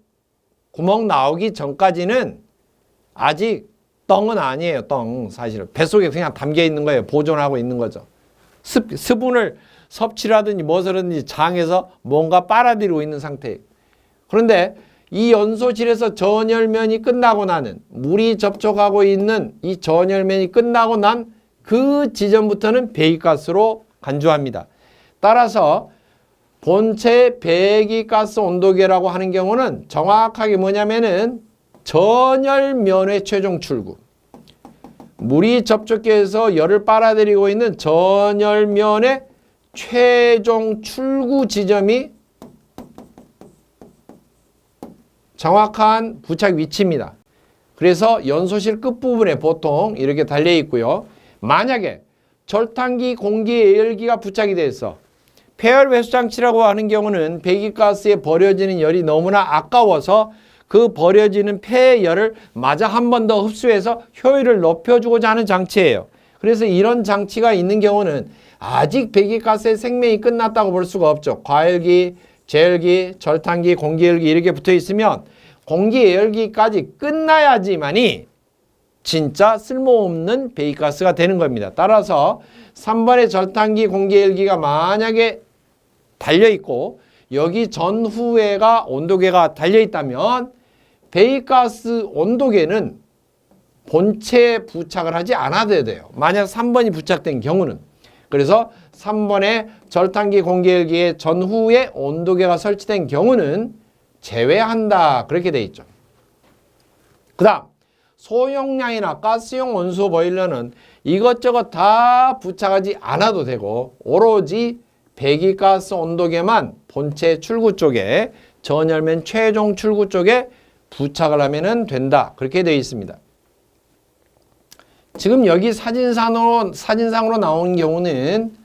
구멍 나오기 전까지는 아직 덩은 아니에요. 덩 사실은 뱃속에 그냥 담겨 있는 거예요. 보존하고 있는 거죠. 수분을 섭취하든지 무엇이든지 장에서 뭔가 빨아들이고 있는 상태예요. 그런데 이 연소실에서 전열면이 끝나고 나는 물이 접촉하고 있는 이 전열면이 끝나고 난 그 지점부터는 배기가스로 간주합니다. 따라서 본체 배기가스 온도계라고 하는 경우는 정확하게 뭐냐면은 전열면의 최종 출구. 물이 접촉기에서 열을 빨아들이고 있는 전열면의 최종 출구 지점이 정확한 부착 위치입니다. 그래서 연소실 끝부분에 보통 이렇게 달려 있고요. 만약에 절탄기 공기 예열기가 부착이 돼서 폐열 배수 장치라고 하는 경우는 배기가스에 버려지는 열이 너무나 아까워서 그 버려지는 폐열을 마저 한 번 더 흡수해서 효율을 높여주고자 하는 장치예요. 그래서 이런 장치가 있는 경우는 아직 배기가스의 생명이 끝났다고 볼 수가 없죠. 과열기, 제열기, 절탄기, 공기열기 이렇게 붙어 있으면 공기예열기까지 끝나야지만이 진짜 쓸모없는 배기가스가 되는 겁니다. 따라서 3번의 절탄기, 공기열기가 만약에 달려있고 여기 전후에가 온도계가 달려있다면 배기가스 온도계는 본체에 부착을 하지 않아도 돼요. 만약 3번이 부착된 경우는. 그래서 3번의 절탄기, 공기열기의 전후에 온도계가 설치된 경우는 제외한다. 그렇게 돼 있죠. 그 다음 소용량이나 가스용 온수 보일러는 이것저것 다 부착하지 않아도 되고 오로지 배기가스 온도계만 본체 출구 쪽에 전열면 최종 출구 쪽에 부착을 하면 된다. 그렇게 되어 있습니다. 지금 여기 사진상으로 나온 경우는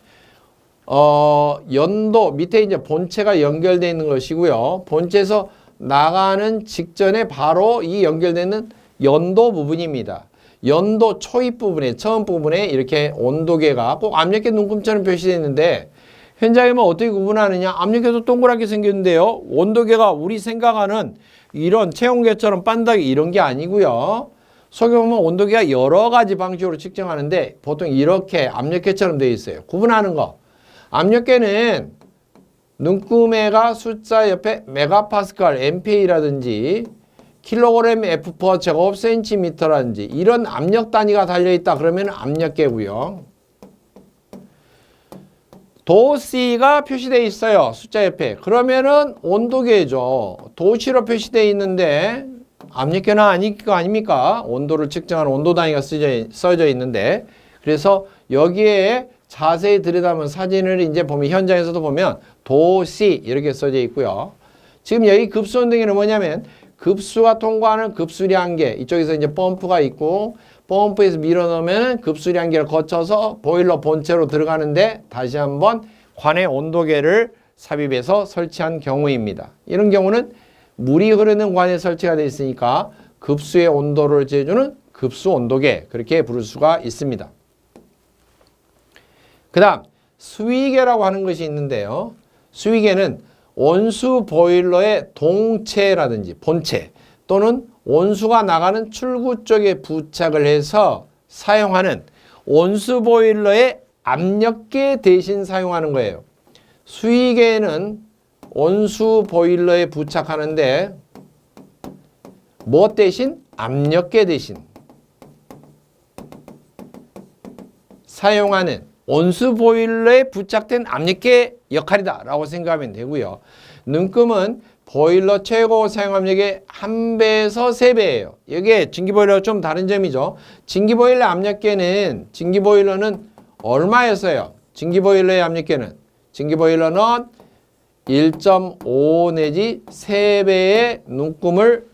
연도 밑에 이제 본체가 연결되어 있는 것이고요. 본체에서 나가는 직전에 바로 이 연결되는 연도 부분입니다. 연도 초입 부분에 처음 부분에 이렇게 온도계가 꼭 압력계 눈금처럼 표시되어 있는데 현장에만 어떻게 구분하느냐? 압력계도 동그랗게 생겼는데요. 온도계가 우리 생각하는 이런 체온계처럼 반다기 이런 게 아니고요. 속에 보면 온도계가 여러 가지 방식으로 측정하는데 보통 이렇게 압력계처럼 되어 있어요. 구분하는 거. 압력계는 눈금에가 숫자 옆에 메가파스칼, MPA라든지 킬로그램 F 퍼 제곱센티미터라든지 이런 압력 단위가 달려있다 그러면 압력계고요. 도C가 표시되어 있어요. 숫자 옆에. 그러면은 온도계죠. 도C로 표시되어 있는데 압력계는 아닙니까? 온도를 측정하는 온도 단위가 써져 있는데 그래서 여기에 자세히 들여다보면 사진을 이제 보면 현장에서도 보면 도C 이렇게 써져 있고요. 지금 여기 급수 온도계는 뭐냐면 급수가 통과하는 급수량계 이쪽에서 이제 펌프가 있고 펌프에서 밀어넣으면 급수량계를 거쳐서 보일러 본체로 들어가는데 다시 한번 관의 온도계를 삽입해서 설치한 경우입니다. 이런 경우는 물이 흐르는 관에 설치가 되어 있으니까 급수의 온도를 재주는 급수 온도계 그렇게 부를 수가 있습니다. 그 다음 수위계라고 하는 것이 있는데요. 수위계는 온수 보일러의 동체라든지 본체 또는 온수가 나가는 출구 쪽에 부착을 해서 사용하는 온수 보일러의 압력계 대신 사용하는 거예요. 수위계는 온수 보일러에 부착하는데 뭐 대신? 압력계 대신 사용하는 온수 보일러에 부착된 압력계 역할이다 라고 생각하면 되고요. 눈금은 보일러 최고 사용 압력의 1배에서 3배예요. 이게 증기보일러와 좀 다른 점이죠. 증기보일러 압력계는 증기보일러는 얼마였어요? 증기보일러의 압력계는 1.5 내지 3배의 눈금을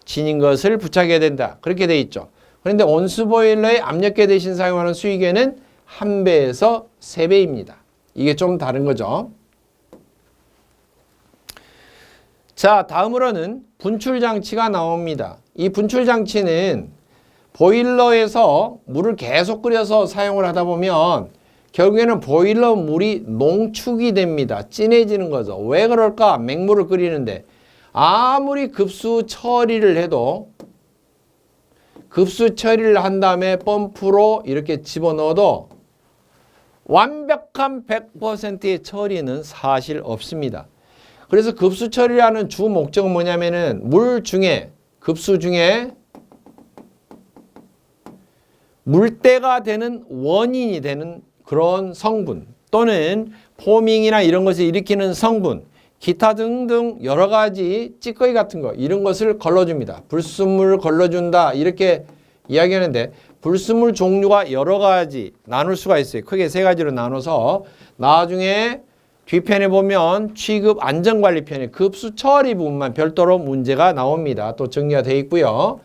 지닌 것을 부착해야 된다. 그렇게 돼 있죠. 그런데 온수보일러의 압력계 대신 사용하는 수위계는 1배에서 3배입니다. 이게 좀 다른 거죠. 자, 다음으로는 분출장치가 나옵니다. 이 분출장치는 보일러에서 물을 계속 끓여서 사용을 하다 보면 결국에는 보일러 물이 농축이 됩니다. 진해지는 거죠. 왜 그럴까? 맹물을 끓이는데 아무리 급수 처리를 해도 급수 처리를 한 다음에 펌프로 이렇게 집어넣어도 완벽한 100%의 처리는 사실 없습니다. 그래서 급수 처리라는 주 목적은 뭐냐면은 물 중에 급수 중에 물때가 되는 원인이 되는 그런 성분 또는 포밍이나 이런 것을 일으키는 성분, 기타 등등 여러 가지 찌꺼기 같은 거 이런 것을 걸러줍니다. 불순물을 걸러준다 이렇게 이야기하는데 불순물 종류가 여러 가지 나눌 수가 있어요. 크게 세 가지로 나눠서 나중에 뒤편에 보면 취급 안전관리편에 급수 처리 부분만 별도로 문제가 나옵니다. 또 정리가 되어 있고요.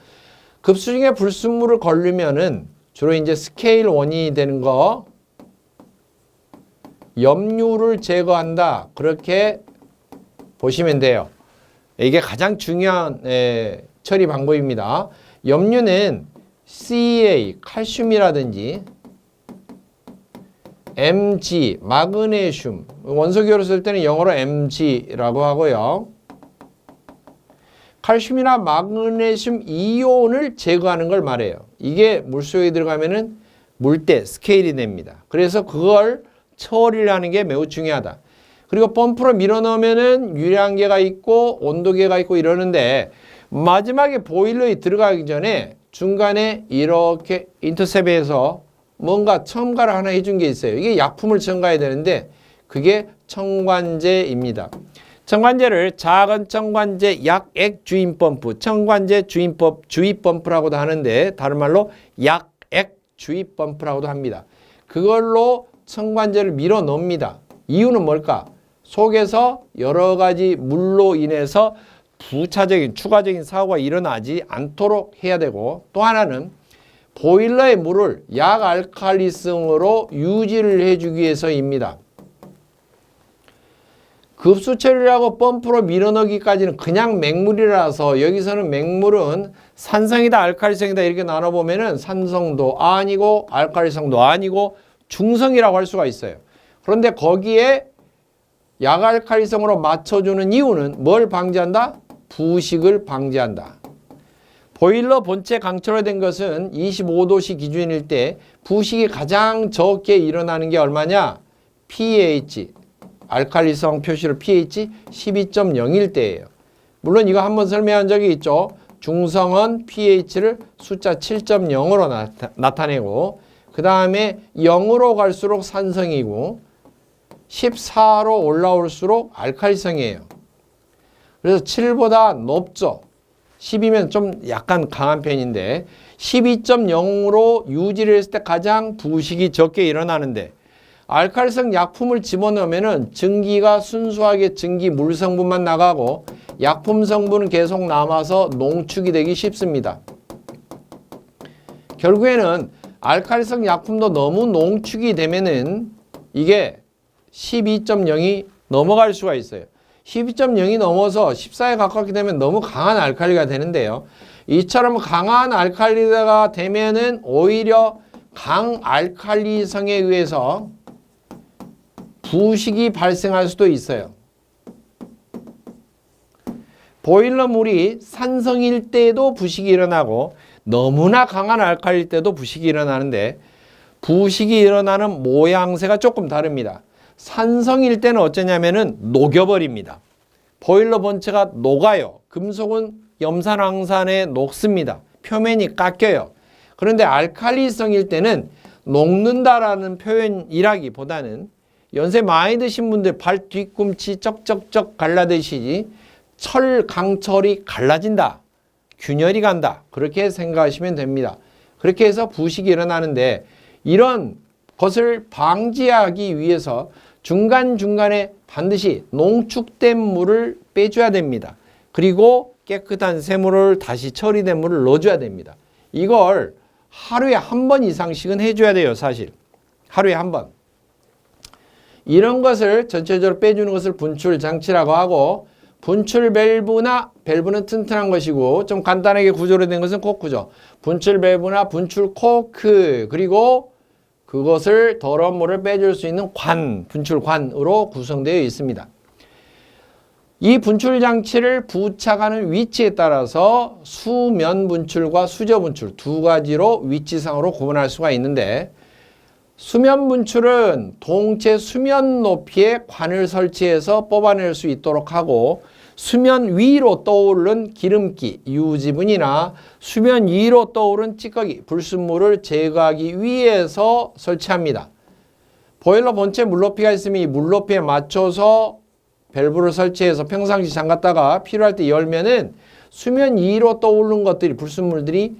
급수 중에 불순물을 걸르면은 주로 이제 스케일 원인이 되는 거 염류를 제거한다. 그렇게 보시면 돼요. 이게 가장 중요한 처리 방법입니다. 염류는 CA, 칼슘이라든지 Mg, 마그네슘, 원소기호로 쓸 때는 영어로 Mg라고 하고요. 칼슘이나 마그네슘 이온을 제거하는 걸 말해요. 이게 물속에 들어가면은 물때, 스케일이 됩니다. 그래서 그걸 처리를 하는 게 매우 중요하다. 그리고 펌프로 밀어넣으면은 유량계가 있고 온도계가 있고 이러는데 마지막에 보일러에 들어가기 전에 중간에 이렇게 인터셉에서 뭔가 첨가를 하나 해준 게 있어요. 이게 약품을 첨가해야 되는데 그게 첨관제입니다. 첨관제를 작은 첨관제 약액 주입 펌프, 첨관제 주입 펌프라고도 하는데 다른 말로 약액 주입 펌프라고도 합니다. 그걸로 첨관제를 밀어 넣습니다. 이유는 뭘까? 속에서 여러 가지 물로 인해서 부차적인 추가적인 사고가 일어나지 않도록 해야 되고 또 하나는 보일러의 물을 약알칼리성으로 유지를 해주기 위해서입니다. 급수 처리를 하고 펌프로 밀어넣기까지는 그냥 맹물이라서 여기서는 맹물은 산성이다 알칼리성이다 이렇게 나눠보면은 산성도 아니고 알칼리성도 아니고 중성이라고 할 수가 있어요. 그런데 거기에 약알칼리성으로 맞춰주는 이유는 뭘 방지한다? 부식을 방지한다. 보일러 본체 강철화된 것은 25도씨 기준일 때 부식이 가장 적게 일어나는 게 얼마냐? pH, 알칼리성 표시로 pH 12.0일 때예요. 물론 이거 한번 설명한 적이 있죠. 중성은 pH를 숫자 7.0으로 나타내고 그 다음에 0으로 갈수록 산성이고 14로 올라올수록 알칼리성이에요. 그래서 7보다 높죠. 10이면 좀 약간 강한 편인데 12.0으로 유지를 했을 때 가장 부식이 적게 일어나는데 알칼리성 약품을 집어넣으면 증기가 순수하게 증기 물 성분만 나가고 약품 성분은 계속 남아서 농축이 되기 쉽습니다. 결국에는 알칼리성 약품도 너무 농축이 되면은 이게 12.0이 넘어갈 수가 있어요. 12.0이 넘어서 14에 가깝게 되면 너무 강한 알칼리가 되는데요. 이처럼 강한 알칼리가 되면은 오히려 강알칼리성에 의해서 부식이 발생할 수도 있어요. 보일러 물이 산성일 때도 부식이 일어나고 너무나 강한 알칼리일 때도 부식이 일어나는데 부식이 일어나는 모양새가 조금 다릅니다. 산성일 때는 어쩌냐면은 녹여버립니다. 보일러 본체가 녹아요. 금속은 염산황산에 녹습니다. 표면이 깎여요. 그런데 알칼리성일 때는 녹는다라는 표현이라기보다는 연세 많이 드신 분들 발 뒤꿈치 쩍쩍쩍 갈라듯이 강철이 갈라진다. 균열이 간다. 그렇게 생각하시면 됩니다. 그렇게 해서 부식이 일어나는데 이런 것을 방지하기 위해서 중간중간에 반드시 농축된 물을 빼줘야 됩니다. 그리고 깨끗한 샘물을 다시 처리된 물을 넣어줘야 됩니다. 이걸 하루에 한 번 이상씩은 해줘야 돼요. 사실 하루에 한 번. 이런 것을 전체적으로 빼주는 것을 분출 장치라고 하고 분출 밸브는 튼튼한 것이고 좀 간단하게 구조로 된 것은 코크죠. 분출 밸브나 분출 코크 그리고 그것을 더러운 물을 빼줄 수 있는 분출관으로 구성되어 있습니다. 이 분출 장치를 부착하는 위치에 따라서 수면 분출과 수저 분출 두 가지로 위치상으로 구분할 수가 있는데 수면 분출은 동체 수면 높이에 관을 설치해서 뽑아낼 수 있도록 하고 수면 위로 떠오른 기름기, 유지분이나 수면 위로 떠오른 찌꺼기, 불순물을 제거하기 위해서 설치합니다. 보일러 본체 물높이가 있으면 이 물높이에 맞춰서 밸브를 설치해서 평상시 잠갔다가 필요할 때 열면은 수면 위로 떠오르는 것들이 불순물들이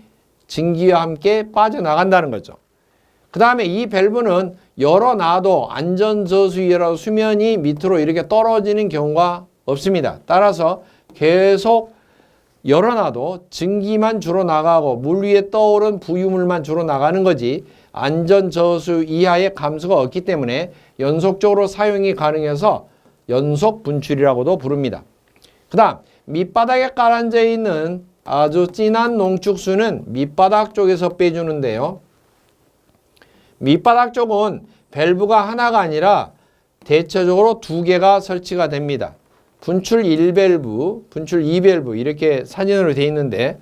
증기와 함께 빠져나간다는 거죠. 그 다음에 이 밸브는 열어놔도 안전저수위라도 수면이 밑으로 이렇게 떨어지는 경우가 없습니다. 따라서 계속 열어놔도 증기만 주로 나가고 물 위에 떠오른 부유물만 주로 나가는 거지 안전저수 이하의 감소가 없기 때문에 연속적으로 사용이 가능해서 연속 분출이라고도 부릅니다. 그 다음 밑바닥에 깔아앉아 있는 아주 진한 농축수는 밑바닥 쪽에서 빼주는데요. 밑바닥 쪽은 밸브가 하나가 아니라 대체적으로 2개가 설치가 됩니다. 분출 1밸브, 분출 2밸브 이렇게 사진으로 되어 있는데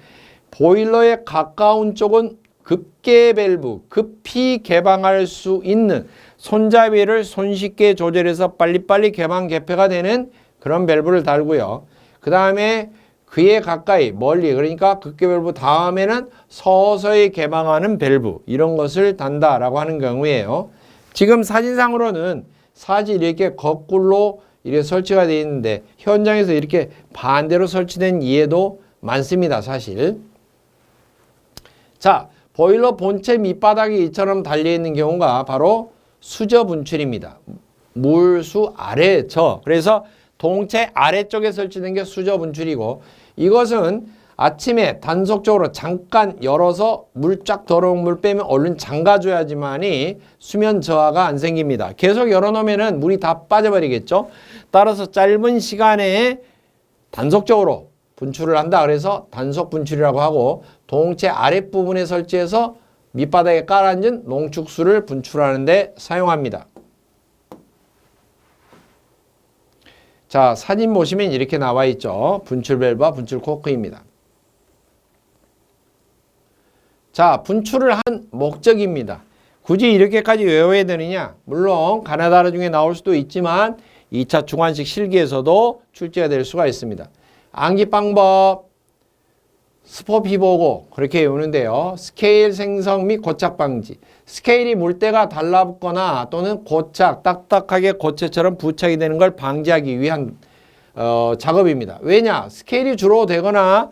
보일러에 가까운 쪽은 급개 밸브, 급히 개방할 수 있는 손잡이를 손쉽게 조절해서 빨리빨리 개방 개폐가 되는 그런 밸브를 달고요. 그 다음에 그에 가까이 멀리 그러니까 급개 밸브 다음에는 서서히 개방하는 밸브 이런 것을 단다라고 하는 경우에요. 지금 사진상으로는 사실 이렇게 거꾸로 이렇게 설치가 되어 있는데 현장에서 이렇게 반대로 설치된 예도 많습니다. 사실. 자, 보일러 본체 밑바닥이 이처럼 달려있는 경우가 바로 수저 분출입니다. 물수 아래저. 그래서 동체 아래쪽에 설치된 게 수저 분출이고 이것은 아침에 단속적으로 잠깐 열어서 물 쫙 더러운 물 빼면 얼른 잠가줘야지만이 수면 저하가 안 생깁니다. 계속 열어놓으면 물이 다 빠져버리겠죠. 따라서 짧은 시간에 단속적으로 분출을 한다. 그래서 단속 분출이라고 하고 동체 아랫부분에 설치해서 밑바닥에 깔아앉은 농축수를 분출하는 데 사용합니다. 자, 사진 보시면 이렇게 나와 있죠. 분출 밸브와 분출 코크입니다. 자, 분출을 한 목적입니다. 굳이 이렇게까지 외워야 되느냐? 물론 가나다라 중에 나올 수도 있지만 2차 중환식 실기에서도 출제가 될 수가 있습니다. 암기 방법, 스포피 보고 그렇게 외우는데요. 스케일 생성 및 고착 방지. 스케일이 물때가 달라붙거나 또는 고착, 딱딱하게 고체처럼 부착이 되는 걸 방지하기 위한 작업입니다. 왜냐? 스케일이 주로 되거나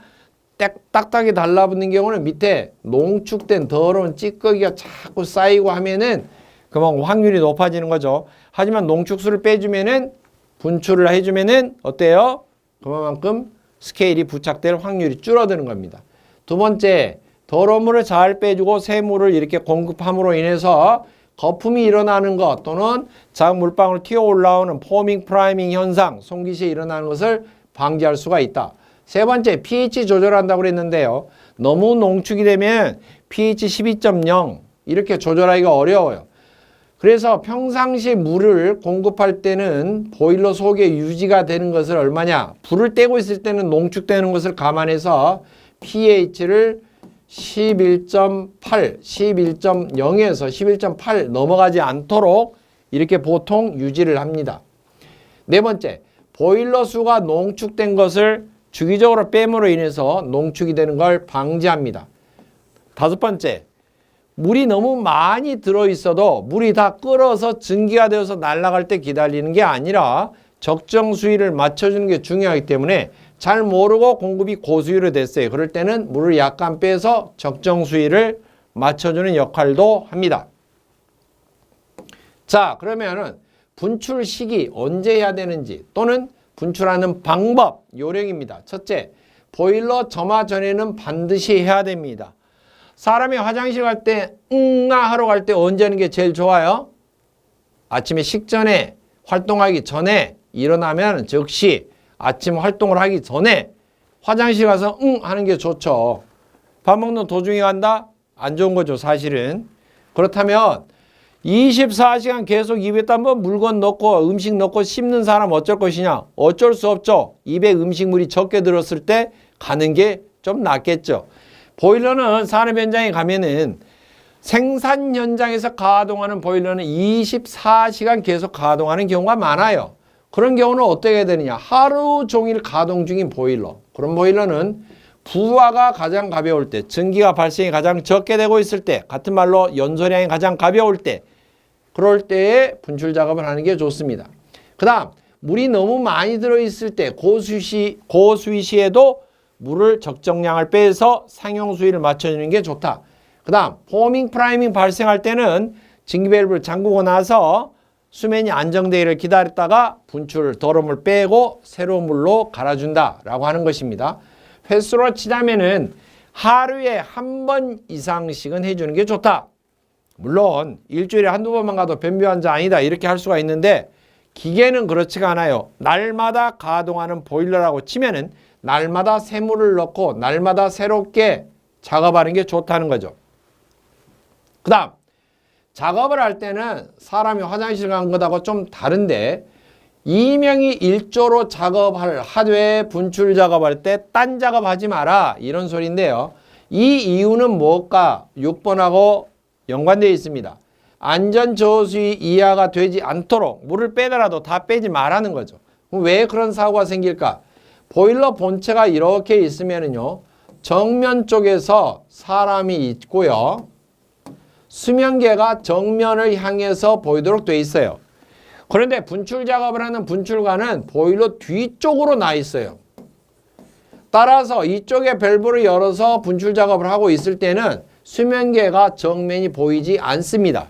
딱딱하게 달라붙는 경우는 밑에 농축된 더러운 찌꺼기가 자꾸 쌓이고 하면은 그만큼 확률이 높아지는 거죠. 하지만 농축수를 빼주면은 분출을 해주면은 어때요? 그만큼 스케일이 부착될 확률이 줄어드는 겁니다. 두 번째, 더러운 물을 잘 빼주고 새 물을 이렇게 공급함으로 인해서 거품이 일어나는 것 또는 작은 물방울 튀어 올라오는 포밍 프라이밍 현상, 송기시에 일어나는 것을 방지할 수가 있다. 세 번째, pH 조절한다고 그랬는데요. 너무 농축이 되면 pH 12.0 이렇게 조절하기가 어려워요. 그래서 평상시 물을 공급할 때는 보일러 속에 유지가 되는 것을 얼마냐? 불을 떼고 있을 때는 농축되는 것을 감안해서 pH를 11.8, 11.0에서 11.8 넘어가지 않도록 이렇게 보통 유지를 합니다. 네 번째, 보일러 수가 농축된 것을 주기적으로 뺨으로 인해서 농축이 되는 걸 방지합니다. 다섯 번째, 물이 너무 많이 들어있어도 물이 다 끓어서 증기가 되어서 날아갈 때 기다리는 게 아니라 적정 수위를 맞춰주는 게 중요하기 때문에 잘 모르고 공급이 고수위로 됐어요. 그럴 때는 물을 약간 빼서 적정 수위를 맞춰주는 역할도 합니다. 자, 그러면은 분출 시기 언제 해야 되는지 또는 분출하는 방법, 요령입니다. 첫째, 보일러 점화 전에는 반드시 해야 됩니다. 사람이 화장실 갈 때 하러 갈 때 언제 하는 게 제일 좋아요? 아침에 식전에 활동하기 전에 일어나면 즉시 아침 활동을 하기 전에 화장실 가서 하는 게 좋죠. 밥 먹는 도중에 간다? 안 좋은 거죠, 사실은. 그렇다면 24시간 계속 입에다 한번 물건 넣고 음식 넣고 씹는 사람 어쩔 것이냐? 어쩔 수 없죠. 입에 음식물이 적게 들었을 때 가는 게 좀 낫겠죠. 보일러는 산업 현장에 가면은 생산 현장에서 가동하는 보일러는 24시간 계속 가동하는 경우가 많아요. 그런 경우는 어떻게 해야 되느냐? 하루 종일 가동 중인 보일러. 그런 보일러는 부하가 가장 가벼울 때, 증기가 발생이 가장 적게 되고 있을 때, 같은 말로 연소량이 가장 가벼울 때, 그럴 때에 분출 작업을 하는 게 좋습니다. 그 다음 물이 너무 많이 들어있을 때 고수위 시에도 물을 적정량을 빼서 상용 수위를 맞춰주는 게 좋다. 그 다음 포밍 프라이밍 발생할 때는 증기 밸브를 잠그고 나서 수면이 안정되기를 기다렸다가 분출 더러운 물 빼고 새로운 물로 갈아준다 라고 하는 것입니다. 횟수로 치자면은 하루에 한 번 이상씩은 해주는 게 좋다. 물론 일주일에 한두 번만 가도 변비 환자 아니다 이렇게 할 수가 있는데 기계는 그렇지가 않아요. 날마다 가동하는 보일러라고 치면은 날마다 새 물을 넣고 날마다 새롭게 작업하는 게 좋다는 거죠. 그 다음 작업을 할 때는 사람이 화장실 간 것하고 좀 다른데 이명이 일조로 작업을 하되 분출 작업할 때 딴 작업하지 마라 이런 소리인데요. 이 이유는 무엇과 6번하고 연관되어 있습니다. 안전 저수위 이하가 되지 않도록 물을 빼더라도 다 빼지 말라는 거죠. 왜 그런 사고가 생길까? 보일러 본체가 이렇게 있으면은요. 정면 쪽에서 사람이 있고요. 수면계가 정면을 향해서 보이도록 되어 있어요. 그런데 분출 작업을 하는 분출관은 보일러 뒤쪽으로 나 있어요. 따라서 이쪽에 밸브를 열어서 분출 작업을 하고 있을 때는 수면계가 정면이 보이지 않습니다.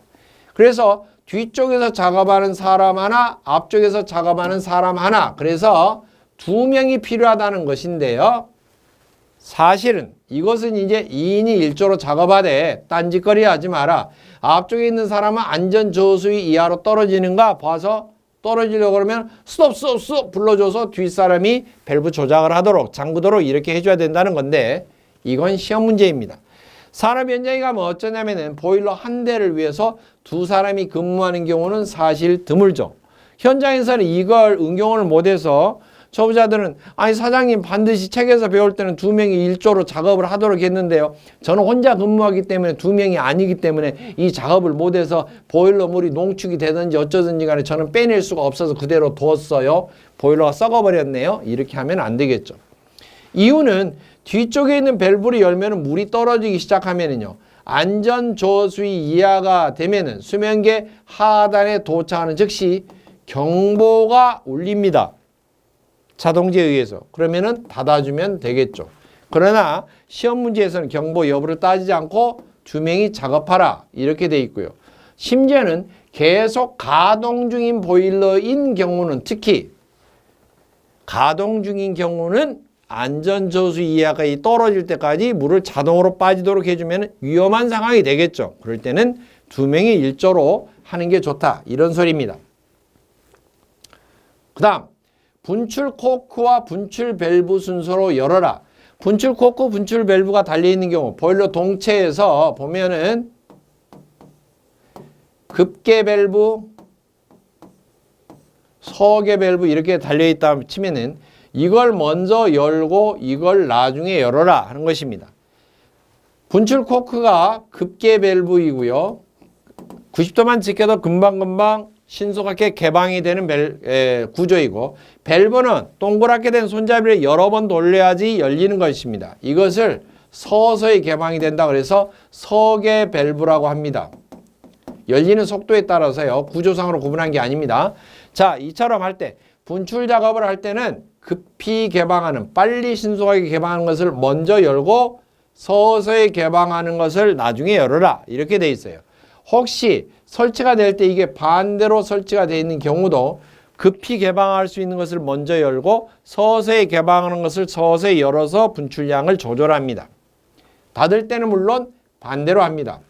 그래서 뒤쪽에서 작업하는 사람 하나, 앞쪽에서 작업하는 사람 하나, 그래서 2명이 필요하다는 것인데요. 사실은 이것은 이제 2인이 1조로 작업하되 딴짓거리 하지 마라. 앞쪽에 있는 사람은 안전 저수위 이하로 떨어지는가 봐서 떨어지려고 그러면 스톱 불러줘서 뒷사람이 밸브 조작을 하도록 잠그도록 이렇게 해줘야 된다는 건데 이건 시험 문제입니다. 산업 현장에 가면 어쩌냐면은 보일러 한 대를 위해서 2사람이 근무하는 경우는 사실 드물죠. 현장에서는 이걸 응용을 못해서 초보자들은 아니 사장님 반드시 책에서 배울 때는 2명이 1조로 작업을 하도록 했는데요. 저는 혼자 근무하기 때문에 2명이 아니기 때문에 이 작업을 못해서 보일러 물이 농축이 되든지 어쩌든지 간에 저는 빼낼 수가 없어서 그대로 두었어요. 보일러가 썩어버렸네요. 이렇게 하면 안 되겠죠. 이유는 뒤쪽에 있는 밸브를 열면 물이 떨어지기 시작하면은요. 안전 저수위 이하가 되면은 수면계 하단에 도착하는 즉시 경보가 울립니다. 자동제에 의해서. 그러면은 닫아주면 되겠죠. 그러나 시험 문제에서는 경보 여부를 따지지 않고 2명이 작업하라 이렇게 돼 있고요. 심지어는 계속 가동 중인 보일러인 경우는 특히 가동 중인 경우는 안전저수 이하가 떨어질 때까지 물을 자동으로 빠지도록 해주면 위험한 상황이 되겠죠. 그럴 때는 2명이 1조로 하는 게 좋다. 이런 소리입니다. 그 다음 분출 코크와 분출 밸브 순서로 열어라. 분출 코크, 분출 밸브가 달려있는 경우 보일러 동체에서 보면은 급계 밸브, 서계 밸브 이렇게 달려있다 치면은 이걸 먼저 열고 이걸 나중에 열어라 하는 것입니다. 분출 코크가 급계 밸브이고요. 90도만 지켜도 금방금방 신속하게 개방이 되는 구조이고 밸브는 동그랗게 된 손잡이를 여러 번 돌려야지 열리는 것입니다. 이것을 서서히 개방이 된다 그래서 서계 밸브라고 합니다. 열리는 속도에 따라서요. 구조상으로 구분한 게 아닙니다. 자, 이처럼 할 때 분출 작업을 할 때는 급히 개방하는 빨리 신속하게 개방하는 것을 먼저 열고 서서히 개방하는 것을 나중에 열어라 이렇게 돼 있어요. 혹시 설치가 될 때 이게 반대로 설치가 되어 있는 경우도 급히 개방할 수 있는 것을 먼저 열고 서서히 개방하는 것을 서서히 열어서 분출량을 조절합니다. 닫을 때는 물론 반대로 합니다.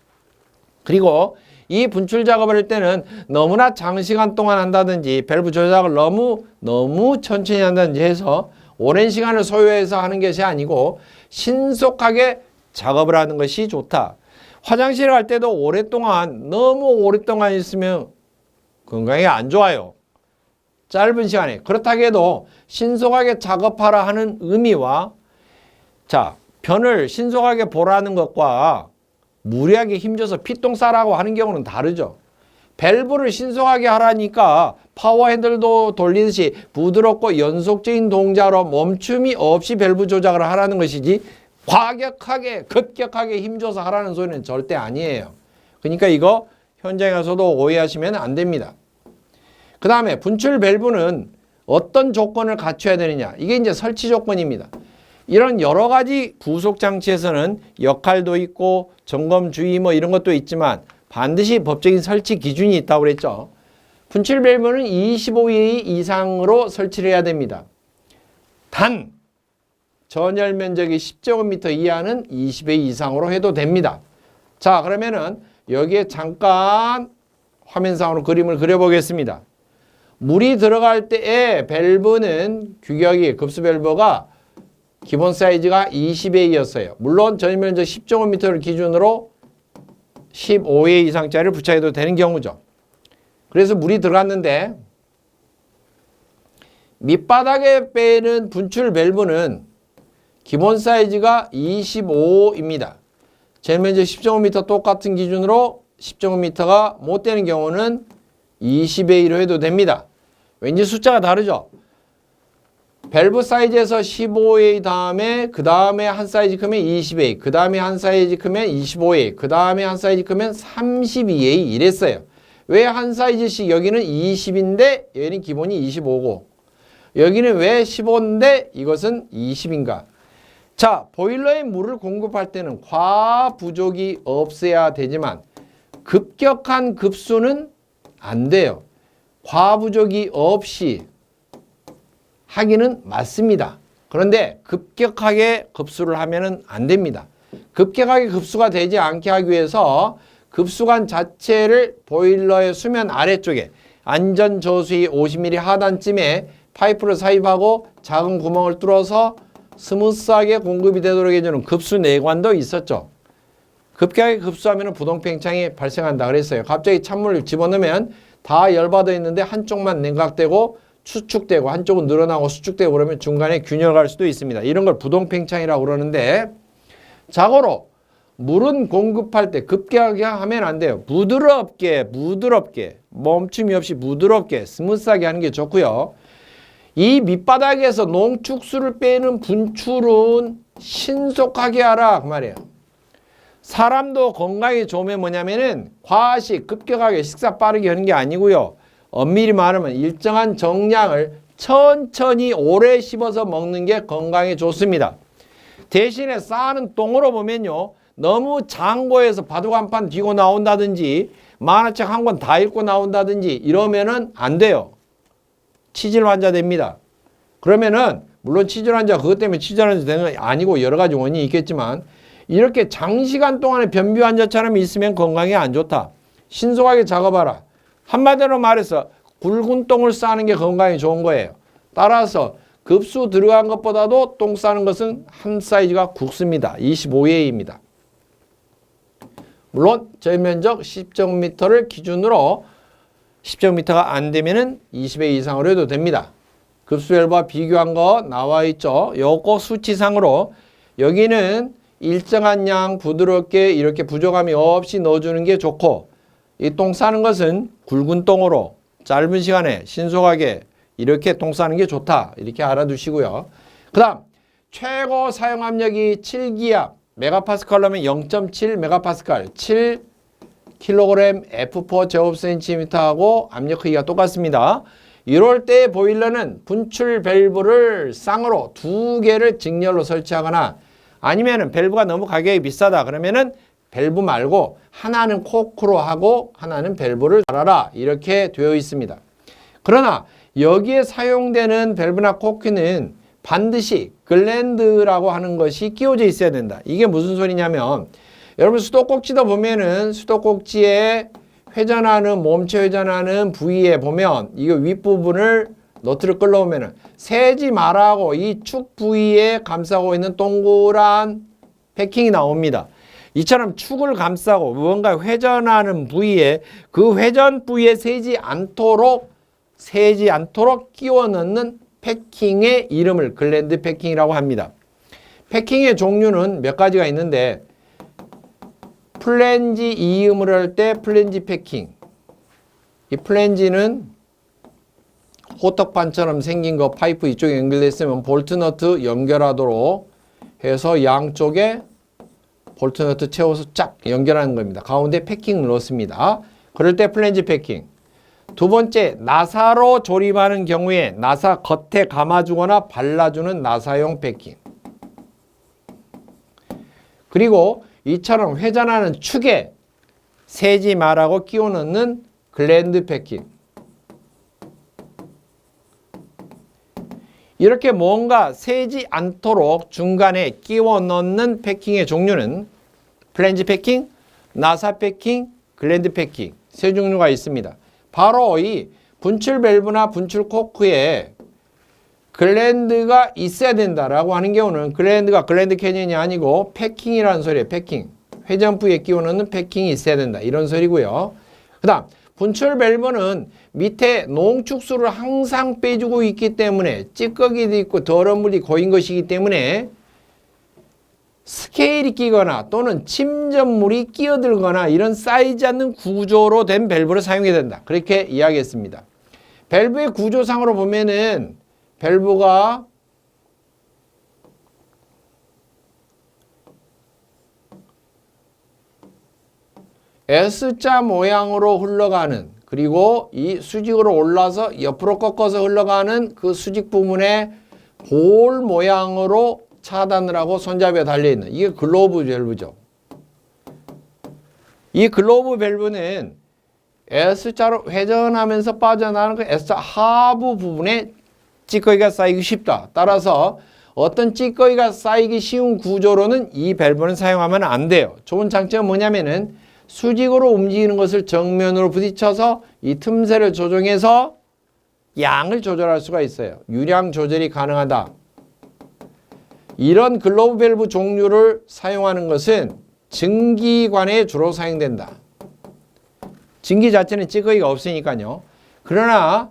그리고 이 분출 작업을 할 때는 너무나 장시간 동안 한다든지 밸브 조작을 너무 천천히 한다든지 해서 오랜 시간을 소요해서 하는 것이 아니고 신속하게 작업을 하는 것이 좋다. 화장실 갈 때도 너무 오랫동안 있으면 건강에 안 좋아요. 짧은 시간에. 그렇다고 해도 신속하게 작업하라 하는 의미와 자, 변을 신속하게 보라는 것과 무리하게 힘줘서 피똥 싸라고 하는 경우는 다르죠. 밸브를 신속하게 하라니까 파워 핸들도 돌리듯이 부드럽고 연속적인 동작으로 멈춤이 없이 밸브 조작을 하라는 것이지 급격하게 힘줘서 하라는 소리는 절대 아니에요. 그러니까 이거 현장에 가서도 오해하시면 안 됩니다. 그 다음에 분출 밸브는 어떤 조건을 갖춰야 되느냐. 이게 이제 설치 조건입니다. 이런 여러 가지 부속 장치에서는 역할도 있고 점검 주의 뭐 이런 것도 있지만 반드시 법적인 설치 기준이 있다고 그랬죠. 분출 밸브는 25A 이상으로 설치를 해야 됩니다. 단 전열 면적이 10제곱미터 이하는 20A 이상으로 해도 됩니다. 자, 그러면은 여기에 잠깐 화면상으로 그림을 그려보겠습니다. 물이 들어갈 때의 밸브는 규격이 급수 밸브가 기본 사이즈가 20A였어요. 물론 전열 면적 10제곱미터를 기준으로 15A 이상짜리를 부착해도 되는 경우죠. 그래서 물이 들어갔는데 밑바닥에 빼는 분출 밸브는 기본 사이즈가 25입니다. 전면적 10제곱미터 똑같은 기준으로 10제곱미터가 못 되는 경우는 20A로 해도 됩니다. 왠지 숫자가 다르죠? 밸브 사이즈에서 15A 다음에 그 다음에 한 사이즈 크면 20A, 그 다음에 한 사이즈 크면 25A, 그 다음에 한 사이즈 크면 32A 이랬어요. 왜 한 사이즈씩 여기는 20인데 여기는 기본이 25고 여기는 왜 15인데 이것은 20인가? 자, 보일러에 물을 공급할 때는 과부족이 없어야 되지만 급격한 급수는 안 돼요. 과부족이 없이 하기는 맞습니다. 그런데 급격하게 급수를 하면은 안 됩니다. 급격하게 급수가 되지 않게 하기 위해서 급수관 자체를 보일러의 수면 아래쪽에 안전 저수위 50mm 하단쯤에 파이프를 삽입하고 작은 구멍을 뚫어서 스무스하게 공급이 되도록 해주는 급수 내관도 있었죠. 급격하게 급수하면 부동팽창이 발생한다 그랬어요. 갑자기 찬물을 집어넣으면 다 열받아 있는데 한쪽만 냉각되고 수축되고 한쪽은 늘어나고 수축되고 그러면 중간에 균열 갈 수도 있습니다. 이런 걸 부동팽창이라고 그러는데 자고로 물은 공급할 때 급격하게 하면 안 돼요. 부드럽게 멈춤이 없이 부드럽게 스무스하게 하는 게 좋고요. 이 밑바닥에서 농축수를 빼는 분출은 신속하게 하라 그 말이에요. 사람도 건강에 좋으면 뭐냐면은 과식 급격하게 식사 빠르게 하는 게 아니고요. 엄밀히 말하면 일정한 정량을 천천히 오래 씹어서 먹는 게 건강에 좋습니다. 대신에 싸는 똥으로 보면요. 너무 장고에서 바둑 한 판 뒤고 나온다든지 만화책 한 권 다 읽고 나온다든지 이러면은 안 돼요. 치질 환자 됩니다. 그러면은 물론 치질 환자 그것 때문에 치질 환자 되는 건 아니고 여러 가지 원인이 있겠지만 이렇게 장시간 동안에 변비 환자처럼 있으면 건강에 안 좋다. 신속하게 작업하라. 한마디로 말해서 굵은 똥을 싸는 게 건강에 좋은 거예요. 따라서 급수 들어간 것보다도 똥 싸는 것은 한 사이즈가 굵습니다. 25A입니다. 물론 전면적 10제곱미터를 기준으로 10제곱미터가 안 되면은 20A 이상으로 해도 됩니다. 급수 밸브와 비교한 거 나와 있죠. 요거 수치상으로 여기는 일정한 양 부드럽게 이렇게 부족함이 없이 넣어주는 게 좋고 이 똥 싸는 것은 굵은 똥으로 짧은 시간에 신속하게 이렇게 똥 싸는 게 좋다. 이렇게 알아두시고요. 그 다음 최고 사용 압력이 7기압 메가파스칼로면 0.7 메가파스칼 7kg F4 제곱센티미터하고 압력 크기가 똑같습니다. 이럴 때 보일러는 분출 밸브를 쌍으로 2개를 직렬로 설치하거나 아니면은 밸브가 너무 가격이 비싸다 그러면은 밸브 말고 하나는 코크로 하고 하나는 밸브를 달아라 이렇게 되어 있습니다. 그러나 여기에 사용되는 밸브나 코크는 반드시 글랜드라고 하는 것이 끼워져 있어야 된다. 이게 무슨 소리냐면 여러분 수도꼭지도 보면은 수도꼭지에 회전하는 몸체 회전하는 부위에 보면 이거 윗부분을 너트를 끌어오면은 새지 말라고 이 축 부위에 감싸고 있는 동그란 패킹이 나옵니다. 이처럼 축을 감싸고 뭔가 회전하는 부위에 그 회전 부위에 새지 않도록 끼워 넣는 패킹의 이름을 글랜드 패킹이라고 합니다. 패킹의 종류는 몇 가지가 있는데 플랜지 이음을 할 때 플랜지 패킹. 이 플랜지는 호떡판처럼 생긴 거 파이프 이쪽에 연결되어 있으면 볼트너트 연결하도록 해서 양쪽에 볼트너트 채워서 쫙 연결하는 겁니다. 가운데 패킹을 넣습니다. 그럴 때 플랜지 패킹. 두 번째, 나사로 조립하는 경우에 나사 겉에 감아주거나 발라주는 나사용 패킹. 그리고 이처럼 회전하는 축에 새지 말라고 끼워 넣는 글랜드 패킹. 이렇게 뭔가 새지 않도록 중간에 끼워 넣는 패킹의 종류는 플랜지 패킹, 나사 패킹, 글랜드 패킹 세 종류가 있습니다. 바로 이 분출 밸브나 분출 코크에 글랜드가 있어야 된다라고 하는 경우는 글랜드가 글랜드 캐니언이 아니고 패킹이라는 소리예요. 패킹. 회전부에 끼워 넣는 패킹이 있어야 된다. 이런 소리고요. 그 다음 분출 밸브는 밑에 농축수를 항상 빼주고 있기 때문에 찌꺼기도 있고 더러운 물이 고인 것이기 때문에 스케일이 끼거나 또는 침전물이 끼어들거나 이런 쌓이지 않는 구조로 된 밸브를 사용해야 된다. 그렇게 이야기했습니다. 밸브의 구조상으로 보면은 밸브가 S자 모양으로 흘러가는, 그리고 이 수직으로 올라서 옆으로 꺾어서 흘러가는 그 수직 부분에 볼 모양으로 차단을 하고 손잡이가 달려있는, 이게 글로브 밸브죠. 이 글로브 밸브는 S자로 회전하면서 빠져나가는 그 S자 하부 부분에 찌꺼기가 쌓이기 쉽다. 따라서 어떤 찌꺼기가 쌓이기 쉬운 구조로는 이 밸브는 사용하면 안 돼요. 좋은 장점은 뭐냐면은 수직으로 움직이는 것을 정면으로 부딪혀서 이 틈새를 조정해서 양을 조절할 수가 있어요. 유량 조절이 가능하다. 이런 글로브 밸브 종류를 사용하는 것은 증기관에 주로 사용된다. 증기 자체는 찌꺼기가 없으니까요. 그러나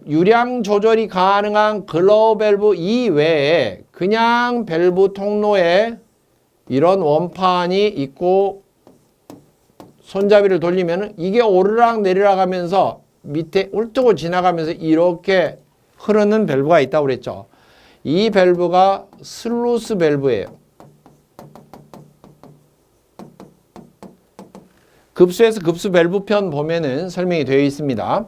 유량 조절이 가능한 글로브 밸브 이외에 그냥 밸브 통로에 이런 원판이 있고 손잡이를 돌리면 이게 오르락 내리락 하면서 밑에 울뜨고 지나가면서 이렇게 흐르는 밸브가 있다고 그랬죠. 이 밸브가 슬루스 밸브예요. 급수에서 급수 밸브 편 보면은 설명이 되어 있습니다.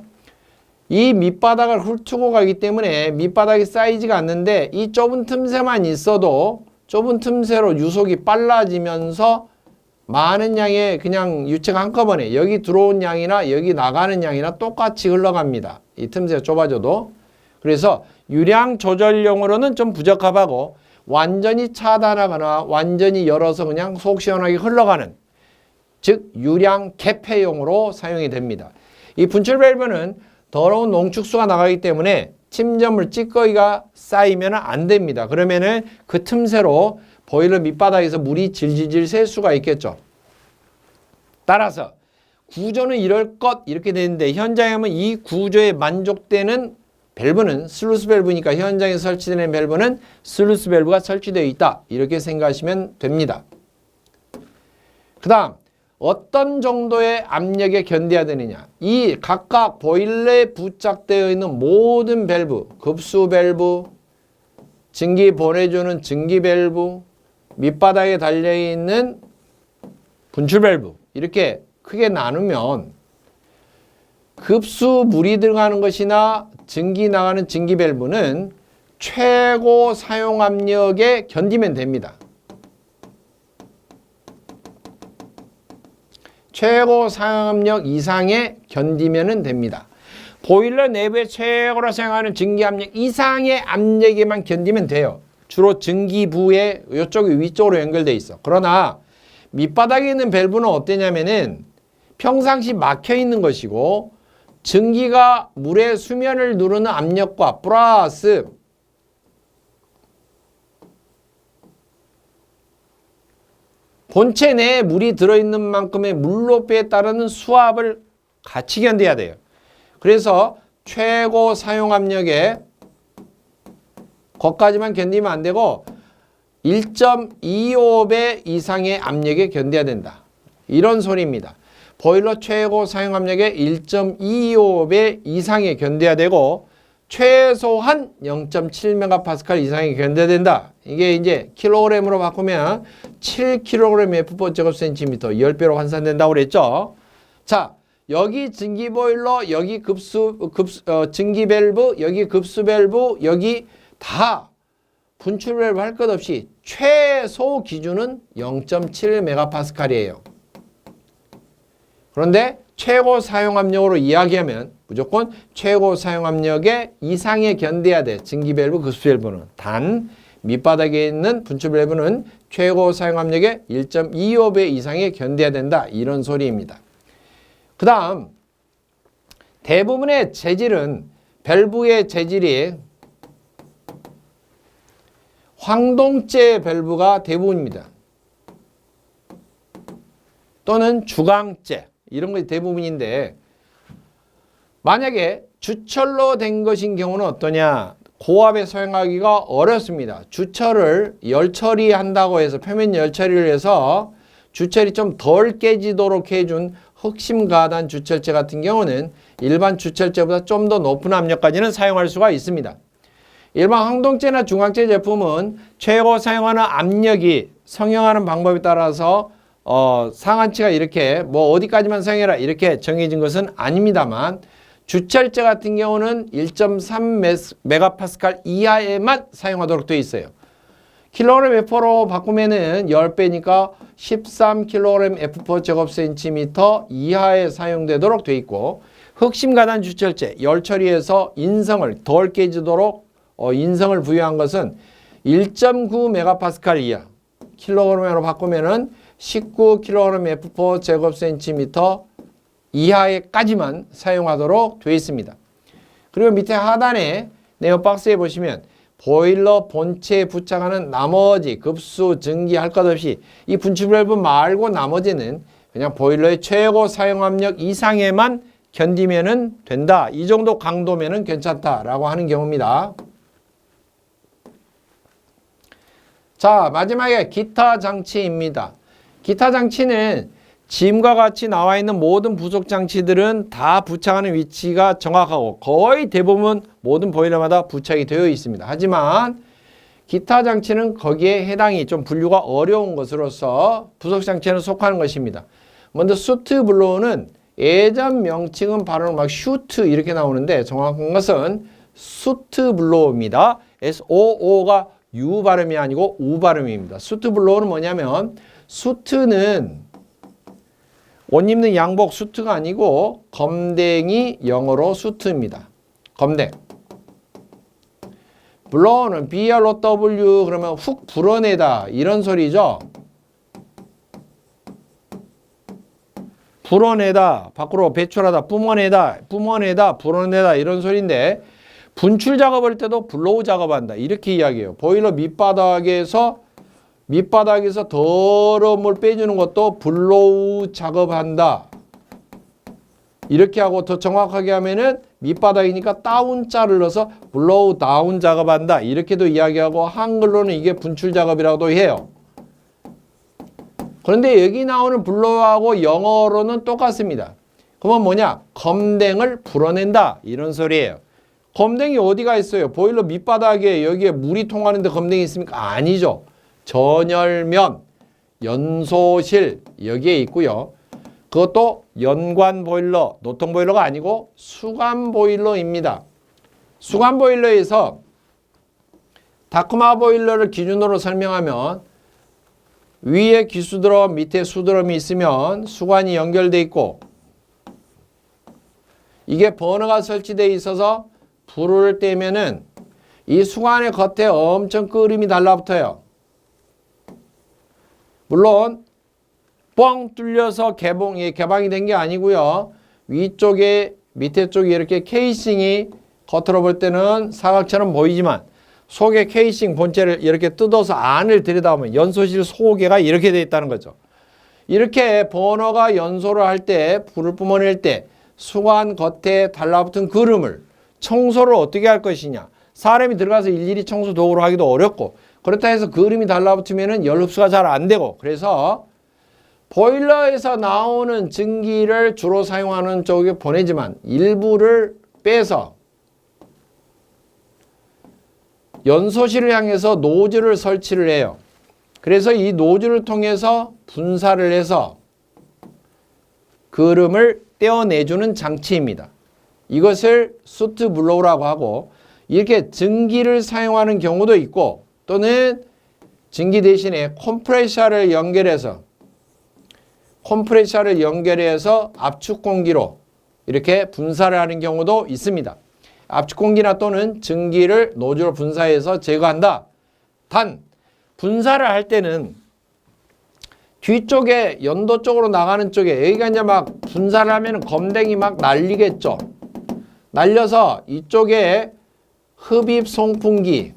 이 밑바닥을 훑고 가기 때문에 밑바닥이 쌓이지가 않는데 이 좁은 틈새만 있어도 좁은 틈새로 유속이 빨라지면서 많은 양의 그냥 유체가 한꺼번에 여기 들어온 양이나 여기 나가는 양이나 똑같이 흘러갑니다. 이 틈새가 좁아져도. 그래서 유량 조절용으로는 좀 부적합하고 완전히 차단하거나 완전히 열어서 그냥 속 시원하게 흘러가는, 즉 유량 개폐용으로 사용이 됩니다. 이 분출 밸브는 더러운 농축수가 나가기 때문에 침전물 찌꺼기가 쌓이면 안 됩니다. 그러면은 그 틈새로 보일러 밑바닥에서 물이 질질질 셀 수가 있겠죠. 따라서 구조는 이럴 것 이렇게 되는데 현장에 하면 이 구조에 만족되는 밸브는 슬루스 밸브니까 현장에 설치되는 밸브는 슬루스 밸브가 설치되어 있다. 이렇게 생각하시면 됩니다. 그 다음 어떤 정도의 압력에 견뎌야 되느냐. 이 각각 보일러에 부착되어 있는 모든 밸브, 급수 밸브, 증기 보내주는 증기 밸브, 밑바닥에 달려있는 분출 밸브 이렇게 크게 나누면 급수 물이 들어가는 것이나 증기 나가는 증기 밸브는 최고 사용 압력에 견디면 됩니다. 최고 사용압력 이상에 견디면 됩니다. 보일러 내부에 최고로 사용하는 증기압력 이상의 압력에만 견디면 돼요. 주로 증기부에 이쪽이 위쪽으로 연결되어 있어. 그러나 밑바닥에 있는 밸브는 어떠냐면은 평상시 막혀 있는 것이고 증기가 물의 수면을 누르는 압력과 플러스 본체 내에 물이 들어있는 만큼의 물높이에 따르는 수압을 같이 견뎌야 돼요. 그래서 최고 사용 압력에 거기까지만 견디면 안 되고 1.25배 이상의 압력에 견뎌야 된다. 이런 소리입니다. 보일러 최고 사용 압력에 1.25배 이상에 견뎌야 되고 최소한 0.7MPa 이상이 견뎌된다. 이게 이제 킬로그램으로 바꾸면 7kg F/제곱센티미터 10배로 환산된다고 그랬죠. 자, 여기 증기 보일러, 여기 증기 밸브, 여기 급수 밸브, 여기 다 분출 밸브 할 것 없이 최소 기준은 0.7MPa이에요. 그런데 최고 사용 압력으로 이야기하면 무조건 최고 사용 압력의 이상에 견뎌야 돼. 증기 밸브, 급수 밸브는. 단 밑바닥에 있는 분출 밸브는 최고 사용 압력의 1.25배 이상에 견뎌야 된다. 이런 소리입니다. 그 다음 대부분의 재질은 밸브의 재질이 황동재 밸브가 대부분입니다. 또는 주강재 이런 것이 대부분인데 만약에 주철로 된 것인 경우는 어떠냐? 고압에 사용하기가 어렵습니다. 주철을 열 처리한다고 해서 표면 열 처리를 해서 주철이 좀 덜 깨지도록 해준 흑심 가단 주철재 같은 경우는 일반 주철재보다 좀 더 높은 압력까지는 사용할 수가 있습니다. 일반 황동재나 중강재 제품은 최고 사용하는 압력이 성형하는 방법에 따라서 상한치가 이렇게 뭐 어디까지만 사용해라 이렇게 정해진 것은 아닙니다만 주철재 같은 경우는 1.3MPa 이하에만 사용하도록 되어 있어요. 킬로그램 F로 바꾸면은 10배니까 13kg F/제곱센티미터 이하에 사용되도록 되어 있고 흑심 가단 주철재 열 처리해서 인성을 덜 깨지도록 인성을 부여한 것은 1.9MPa 이하 킬로그램으로 바꾸면은 19kg F/제곱센티미터 이하에까지만 사용하도록 되어 있습니다. 그리고 밑에 하단에 네오 박스에 보시면 보일러 본체에 부착하는 나머지 급수, 증기 할 것 없이 이 분출 밸브 말고 나머지는 그냥 보일러의 최고 사용 압력 이상에만 견디면은 된다. 이 정도 강도면은 괜찮다라고 하는 경우입니다. 자, 마지막에 기타 장치입니다. 기타 장치는 지금과 같이 나와 있는 모든 부속 장치들은 다 부착하는 위치가 정확하고 거의 대부분 모든 보일러마다 부착이 되어 있습니다. 하지만 기타 장치는 거기에 해당이 좀 분류가 어려운 것으로서 부속 장치에는 속하는 것입니다. 먼저 수트 블로우는 예전 명칭은 바로 막 슈트 이렇게 나오는데 정확한 것은 수트 블로우입니다. SOO가 U 발음이 아니고 U 발음입니다. 수트 블로우는 뭐냐면 수트는 옷 입는 양복 수트가 아니고 검댕이 영어로 수트입니다. 검댕. 블로우는 BLOW 그러면 훅 불어내다 이런 소리죠. 불어내다, 밖으로 배출하다, 뿜어내다, 불어내다 이런 소리인데 분출 작업할 때도 블로우 작업한다 이렇게 이야기해요. 보일러 밑바닥에서 더러운 물 빼주는 것도 블로우 작업한다. 이렇게 하고 더 정확하게 하면은 밑바닥이니까 다운자를 넣어서 블로우 다운 작업한다. 이렇게도 이야기하고 한글로는 이게 분출 작업이라고도 해요. 그런데 여기 나오는 블로우하고 영어로는 똑같습니다. 그러면 뭐냐? 검댕을 불어낸다. 이런 소리예요. 검댕이 어디가 있어요? 보일러 밑바닥에 여기에 물이 통하는데 검댕이 있습니까? 아니죠. 전열면, 연소실 여기에 있고요. 그것도 연관 보일러, 노통 보일러가 아니고 수관 보일러입니다. 수관 보일러에서 다크마 보일러를 기준으로 설명하면 위에 기수드럼, 밑에 수드럼이 있으면 수관이 연결돼 있고 이게 버너가 설치되어 있어서 불을 떼면은 이 수관의 겉에 엄청 끓음이 달라붙어요. 물론 뻥 뚫려서 개방이 된 게 아니고요. 위쪽에 밑에 쪽에 이렇게 케이싱이 겉으로 볼 때는 사각처럼 보이지만 속에 케이싱 본체를 이렇게 뜯어서 안을 들여다보면 연소실 소개가 이렇게 되어 있다는 거죠. 이렇게 버너가 연소를 할 때 불을 뿜어낼 때 수관 겉에 달라붙은 그름을 청소를 어떻게 할 것이냐. 사람이 들어가서 일일이 청소 도구로 하기도 어렵고 그렇다 해서 그름이 달라붙으면 열 흡수가 잘 안 되고 그래서 보일러에서 나오는 증기를 주로 사용하는 쪽에 보내지만 일부를 빼서 연소실을 향해서 노즐을 설치를 해요. 그래서 이 노즐을 통해서 분사를 해서 그름을 떼어내주는 장치입니다. 이것을 수트 블로우라고 하고, 이렇게 증기를 사용하는 경우도 있고, 또는 증기 대신에 컴프레셔를 연결해서 압축 공기로 이렇게 분사를 하는 경우도 있습니다. 압축 공기나 또는 증기를 노즐로 분사해서 제거한다. 단 분사를 할 때는 뒤쪽에 연도 쪽으로 나가는 쪽에, 여기가 이제 막 분사를 하면 검댕이 막 날리겠죠. 날려서 이쪽에 흡입 송풍기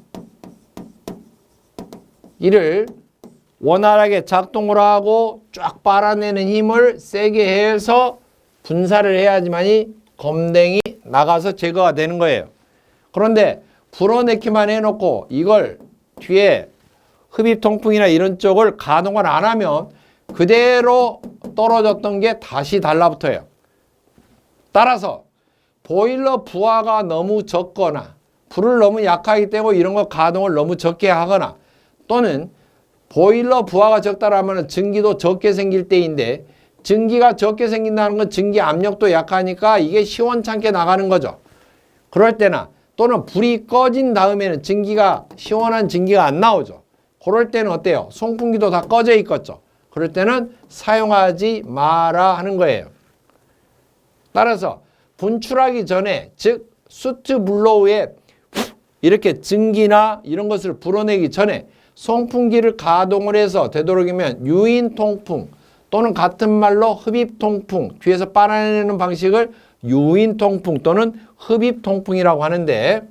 이를 원활하게 작동을 하고 쫙 빨아내는 힘을 세게 해서 분사를 해야지만이 검댕이 나가서 제거가 되는 거예요. 그런데 불어넣기만 해놓고 이걸 뒤에 흡입 통풍이나 이런 쪽을 가동을 안 하면 그대로 떨어졌던 게 다시 달라붙어요. 따라서 보일러 부하가 너무 적거나 불을 너무 약하기 때문에 이런 거 가동을 너무 적게 하거나, 또는 보일러 부하가 적다라면 증기도 적게 생길 때인데, 증기가 적게 생긴다는 건 증기 압력도 약하니까 이게 시원찮게 나가는 거죠. 그럴 때나, 또는 불이 꺼진 다음에는 시원한 증기가 안 나오죠. 그럴 때는 어때요? 송풍기도 다 꺼져 있겠죠. 그럴 때는 사용하지 마라 하는 거예요. 따라서 분출하기 전에, 즉 수트 블로우에 이렇게 증기나 이런 것을 불어내기 전에 송풍기를 가동을 해서 되도록이면 유인 통풍, 또는 같은 말로 흡입 통풍, 뒤에서 빨아내는 방식을 유인 통풍 또는 흡입 통풍이라고 하는데,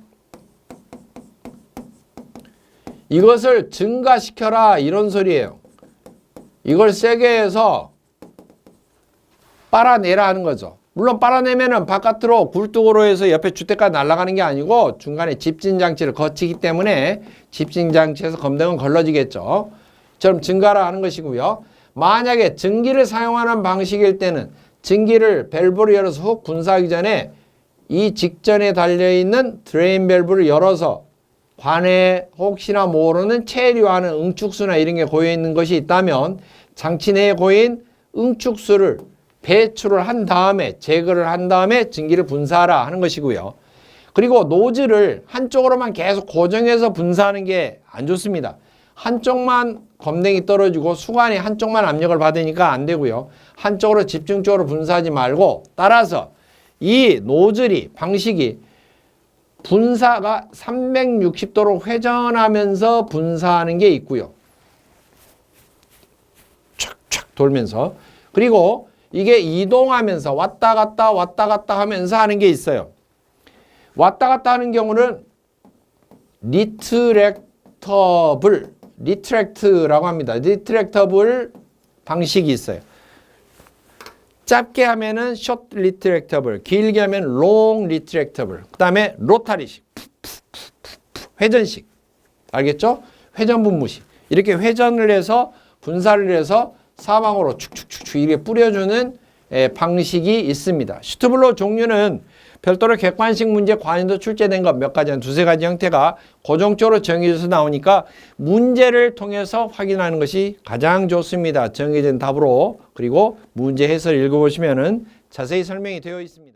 이것을 증가시켜라 이런 소리예요. 이걸 세게 해서 빨아내라 하는 거죠. 물론 빨아내면은 바깥으로 굴뚝으로 해서 옆에 주택까지 날아가는 게 아니고 중간에 집진장치를 거치기 때문에 집진장치에서 검댕은 걸러지겠죠. 처럼 증가라 하는 것이고요. 만약에 증기를 사용하는 방식일 때는 증기를 밸브를 열어서 훅 분사하기 전에 이 직전에 달려있는 드레인 밸브를 열어서 관에 혹시나 모르는 체류하는 응축수나 이런 게 고여있는 것이 있다면 장치 내에 고인 응축수를 배출을 한 다음에, 제거를 한 다음에 증기를 분사하라 하는 것이고요. 그리고 노즐을 한쪽으로만 계속 고정해서 분사하는 게 안 좋습니다. 한쪽만 검댕이 떨어지고 수관이 한쪽만 압력을 받으니까 안 되고요. 한쪽으로 집중적으로 분사하지 말고, 따라서 이 노즐이 방식이 분사가 360도로 회전하면서 분사하는 게 있고요. 촥촥 돌면서. 그리고 이게 이동하면서 왔다 갔다 하면서 하는 게 있어요. 왔다 갔다 하는 경우는 리트랙트라고 합니다. 리트랙터블 방식이 있어요. 짧게 하면은 숏 리트랙터블, 길게 하면 롱 리트랙터블, 그 다음에 로타리식, 회전식, 알겠죠? 회전 분무식. 이렇게 회전을 해서 분사를 해서 사방으로 축축축축 이렇게 뿌려주는 방식이 있습니다. 슈트블로 종류는 별도로 객관식 문제 관련도 출제된 것 몇 가지, 한 두세 가지 형태가 고정적으로 정해져서 나오니까 문제를 통해서 확인하는 것이 가장 좋습니다. 정해진 답으로. 그리고 문제 해설 읽어보시면은 자세히 설명이 되어 있습니다.